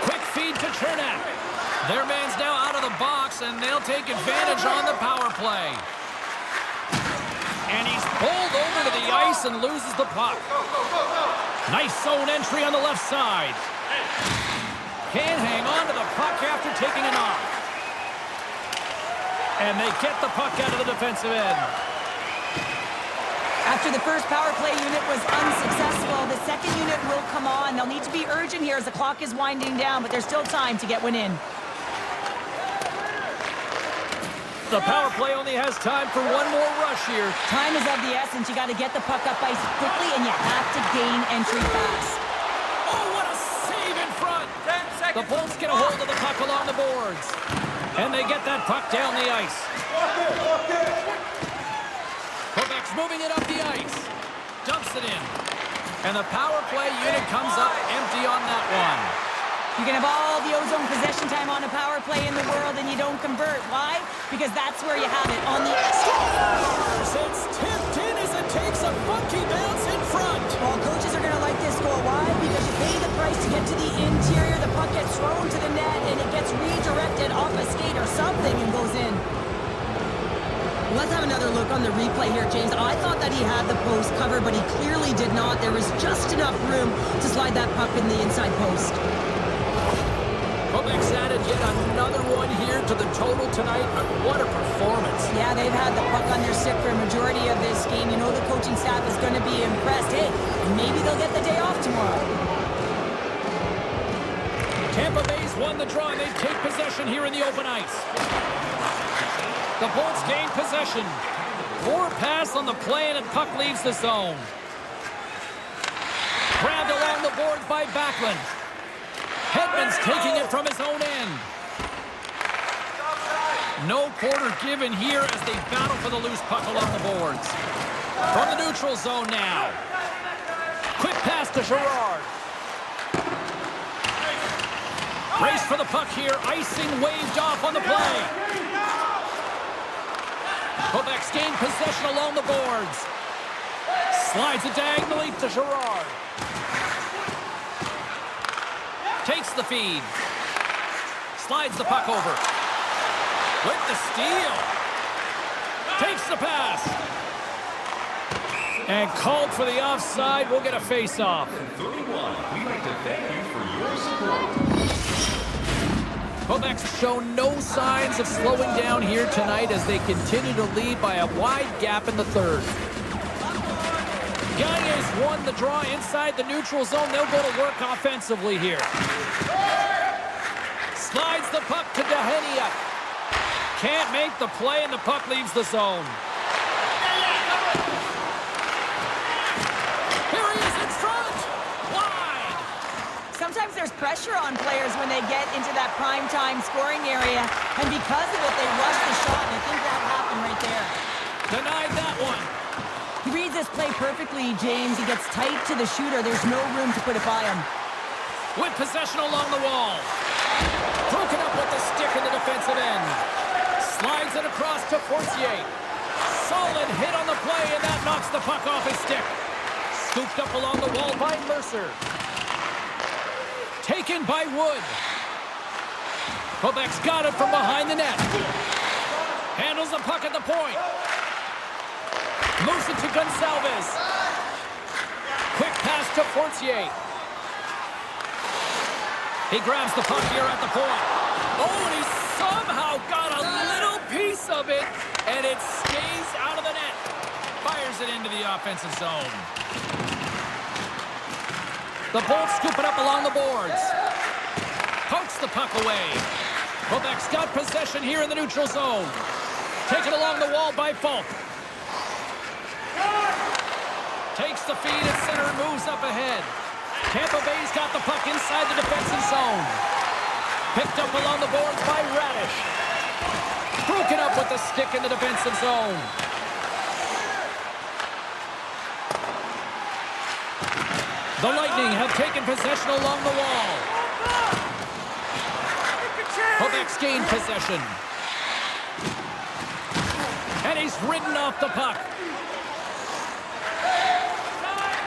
Quick feed to Chernak. Their man's now out of the box, and they'll take advantage on the power play. And he's bowled over to the ice and loses the puck. Nice zone entry on the left side. Can't hang on to the puck after taking a knock. And they get the puck out of the defensive end. After the first power play unit was unsuccessful, the second unit will come on. They'll need to be urgent here as the clock is winding down, but there's still time to get one in. The power play only has time for one more rush here. Time is of the essence. You got to get the puck up ice quickly, and you have to gain entry fast. Oh, what a save in front! 10 seconds. The Bolts get a hold of the puck along the boards. And they get that puck down the ice. Quebec's moving it up the ice. Dumps it in. And the power play unit comes up empty on that one. You can have all the ozone possession time on a power play in the world and you don't convert. Why? Because that's where you have it, on the Scores! It's tipped in as it takes a funky bounce in front. Well, coaches are going to like this goal. Why? Because you pay the price to get to the interior, the puck gets thrown to the net, and it gets redirected off a skate or something and goes in. Let's have another look on the replay here, James. I thought that he had the post covered, but he clearly did not. There was just enough room to slide that puck in the inside post. Quebec's added yet another one here to the total tonight, but what a performance. Yeah, they've had the puck on their stick for a majority of this game. You know the coaching staff is going to be impressed. Hey, maybe they'll get the day off tomorrow. Tampa Bay's won the draw, and they take possession here in the open ice. The Bolts gain possession. More pass on the play, and puck leaves the zone. Grabbed along the boards by Backlund. Hedman's taking it from his own end. No quarter given here as they battle for the loose puck along the boards. From the neutral zone now. Quick pass to Girard. Race for the puck here. Icing waved off on the play. Quebec's gained possession along the boards. Slides it diagonally to Girard. Takes the feed. Slides the puck over. With the steal. Takes the pass. And called for the offside. We'll get a face-off. 31, we'd like to thank you for your support. Quebec's shown no signs of slowing down here tonight as they continue to lead by a wide gap in the third. Gagne's won the draw inside the neutral zone. They'll go to work offensively here. Slides the puck to Dehenia. Can't make the play, and the puck leaves the zone. Here he is in front. Wide. Sometimes there's pressure on players when they get into that prime-time scoring area, and because of it, they rush the shot, and I think that happened right there. Denied that one. He reads this play perfectly, James. He gets tight to the shooter. There's no room to put it by him. With possession along the wall. Broken up with the stick in the defensive end. Slides it across to Fortier. Solid hit on the play, and that knocks the puck off his stick. Scooped up along the wall by Mercer. Taken by Wood. Quebec's got it from behind the net. Handles the puck at the point. Moves it to Gonsalves. Quick pass to Fortier. He grabs the puck here at the point. Oh, and he somehow got a little piece of it, and it stays out of the net. Fires it into the offensive zone. The Bolts scoop it up along the boards. Pokes the puck away. Quebec's got possession here in the neutral zone. Taken along the wall by Falk. Takes the feed at center and moves up ahead. Tampa Bay's got the puck inside the defensive zone. Picked up along the boards by Radish. Broken up with the stick in the defensive zone. The Lightning have taken possession along the wall. Quebec's gained possession. And he's ridden off the puck.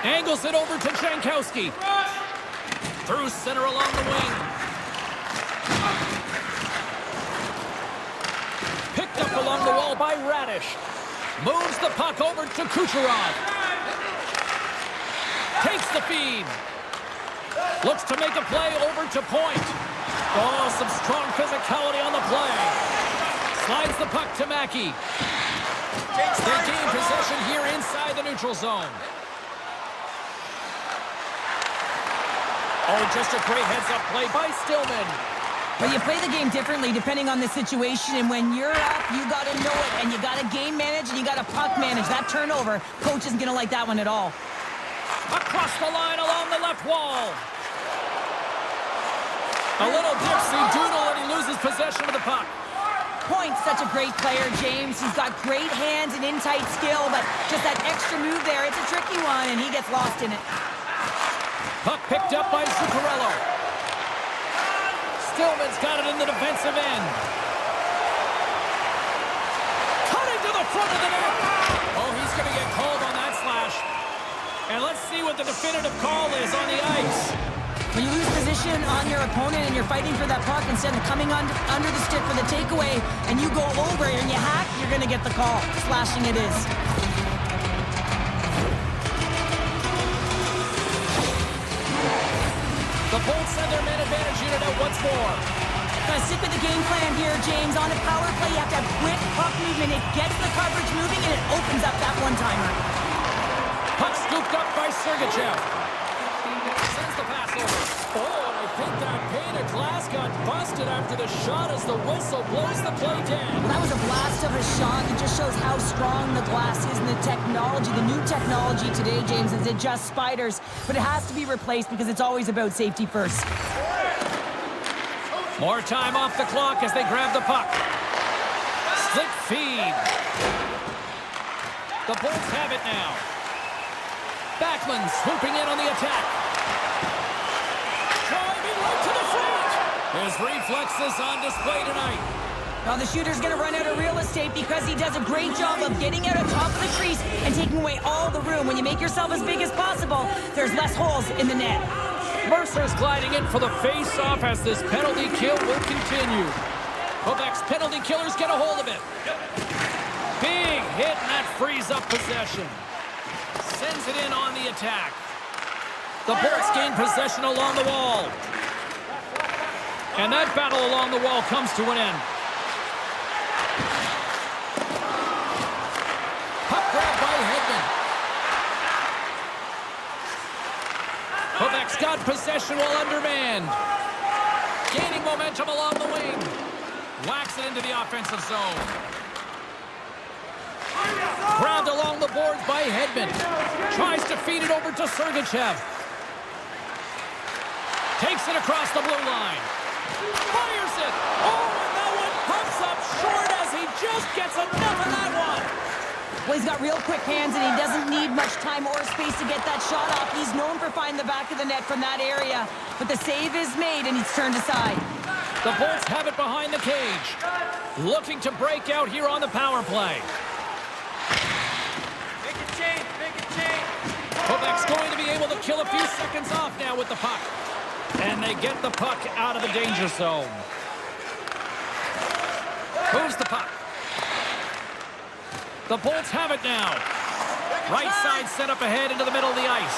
Angles it over to Jankowski. Through center along the wing. Picked up along the wall by Radish. Moves the puck over to Kucherov. Takes the feed. Looks to make a play over to point. Oh, some strong physicality on the play. Slides the puck to Mackey. They gain possession here inside the neutral zone. Oh, just a great heads-up play by Stillman. But you play the game differently depending on the situation, and when you're up, you got to know it, and you got to game manage, and you got to puck manage. That turnover, coach isn't going to like that one at all. Across the line along the left wall. A little dipsy doodle, and he loses possession of the puck. Point's such a great player, James. He's got great hands and in-tight skill, but just that extra move there, it's a tricky one, and he gets lost in it. Puck picked up by Zuccarello. Stillman's got it in the defensive end. Cutting to the front of the net. Oh, he's going to get called on that slash. And let's see what the definitive call is on the ice. When you lose position on your opponent and you're fighting for that puck instead of coming under the stick for the takeaway and you go over and you hack, you're going to get the call. Slashing it is. The Bolts send their man advantage unit out once more. Gotta stick with the game plan here, James. On a power play, you have to have quick puck movement. It gets the coverage moving and it opens up that one-timer. Puck scooped up by Sergachev. Sends the pass over. Oh, and I think that pane of glass got busted after the shot as the whistle blows the play down. Well, that was a blast of a shot. It just shows how strong the glass is and the technology. The new technology today, James, is it just spiders. But it has to be replaced because it's always about safety first. More time off the clock as they grab the puck. Slip feed. The Bolts have it now. Backlund swooping in on the attack. Driving right to the front. His reflexes on display tonight. Now the shooter's going to run out of real estate because he does a great job of getting out on top of the crease and taking away all the room. When you make yourself as big as possible, there's less holes in the net. Mercer's gliding in for the face-off as this penalty kill will continue. Quebec's penalty killers get a hold of it. Big hit, and that frees up possession. Sends it in on the attack. The Bolts gain possession along the wall. And that battle along the wall comes to an end. Puck grab by Hedman. Quebec's got possession while undermanned. Gaining momentum along the wing. Whacks it into the offensive zone. Grabbed along the boards by Hedman. Tries to feed it over to Sergachev. Takes it across the blue line. Fires it. Oh, and that one pops up short as he just gets enough of that one. Well, he's got real quick hands, and he doesn't need much time or space to get that shot off. He's known for finding the back of the net from that area. But the save is made, and he's turned aside. The Bolts have it behind the cage. Looking to break out here on the power play. Make a change, make a change. Quebec's going to be able to kill a few seconds off now with the puck. And they get the puck out of the danger zone. Moves the puck. The Bolts have it now. Right side set up ahead into the middle of the ice.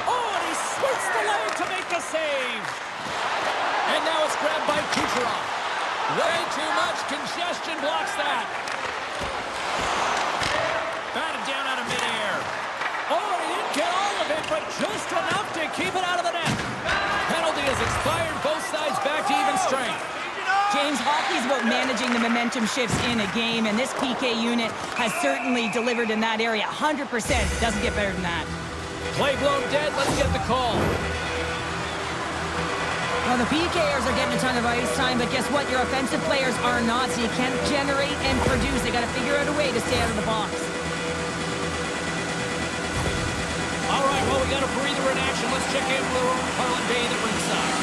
Oh, and he swoops the leg to make the save. And now it's grabbed by Kucherov. Way too much congestion blocks that. Batted down out of midair. Oh, and he didn't get all of it, but just enough to keep it out of the net. Penalty has expired. Both sides back to even strength. James, hockey's about managing the momentum shifts in a game, and this PK unit has certainly delivered in that area. 100%. Doesn't get better than that. Play blown dead. Let's get the call. Well, the PKers are getting a ton of ice time, but guess what? Your offensive players are not, so you can't generate and produce. They got to figure out a way to stay out of the box. All right, well, we got a breather in action. Let's check in with our own Carlin Bay at ringside.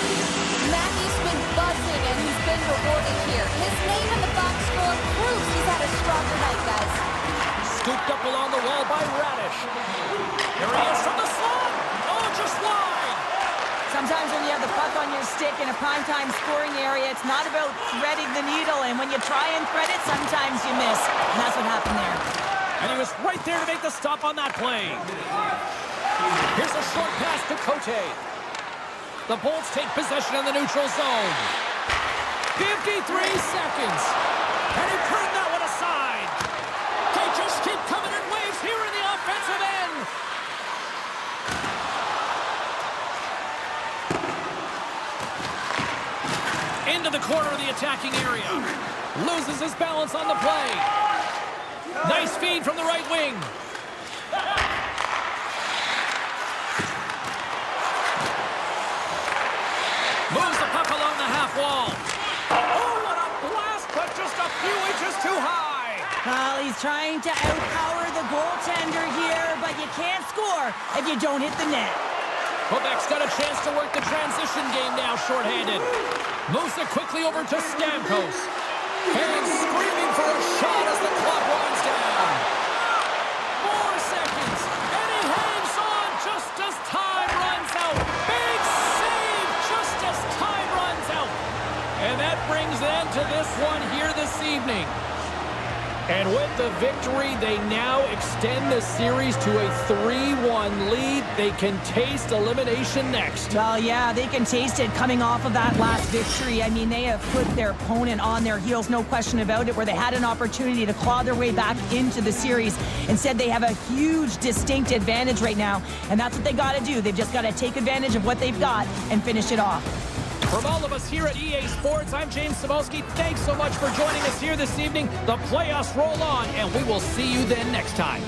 Maggie's been buzzing, and he's been rewarded here. His name in the box score proves he's had a stronger night, guys. Scooped up along the wall by Radish. Here he is from the slot. Oh, just wide. Sometimes when you have the puck on your stick in a primetime scoring area, it's not about threading the needle, and when you try and thread it, sometimes you miss. And that's what happened there. And he was right there to make the stop on that play. Here's a short pass to Cote. The Bolts take possession in the neutral zone. 53 seconds. And he turned that one aside. They just keep coming in waves here in the offensive end. Into the corner of the attacking area. Loses his balance on the play. Nice feed from the right wing. Moves the puck along the half wall. Oh, what a blast, but just a few inches too high. Well, he's trying to outpower the goaltender here, but you can't score if you don't hit the net. Quebec's got a chance to work the transition game now shorthanded. Moves it quickly over to Stamkos. And screaming for a shot as the clock winds down. 4 seconds, and he hangs on just as time runs out. Big save And with the victory, they now extend the series to a 3-1 lead. They can taste elimination next. Well, yeah, they can taste it coming off of that last victory. I mean, they have put their opponent on their heels, no question about it, where they had an opportunity to claw their way back into the series. Instead, they have a huge, distinct advantage right now, and that's what they got to do. They've just got to take advantage of what they've got and finish it off. From all of us here at EA Sports, I'm James Cybulski. Thanks so much for joining us here this evening. The playoffs roll on, and we will see you then next time.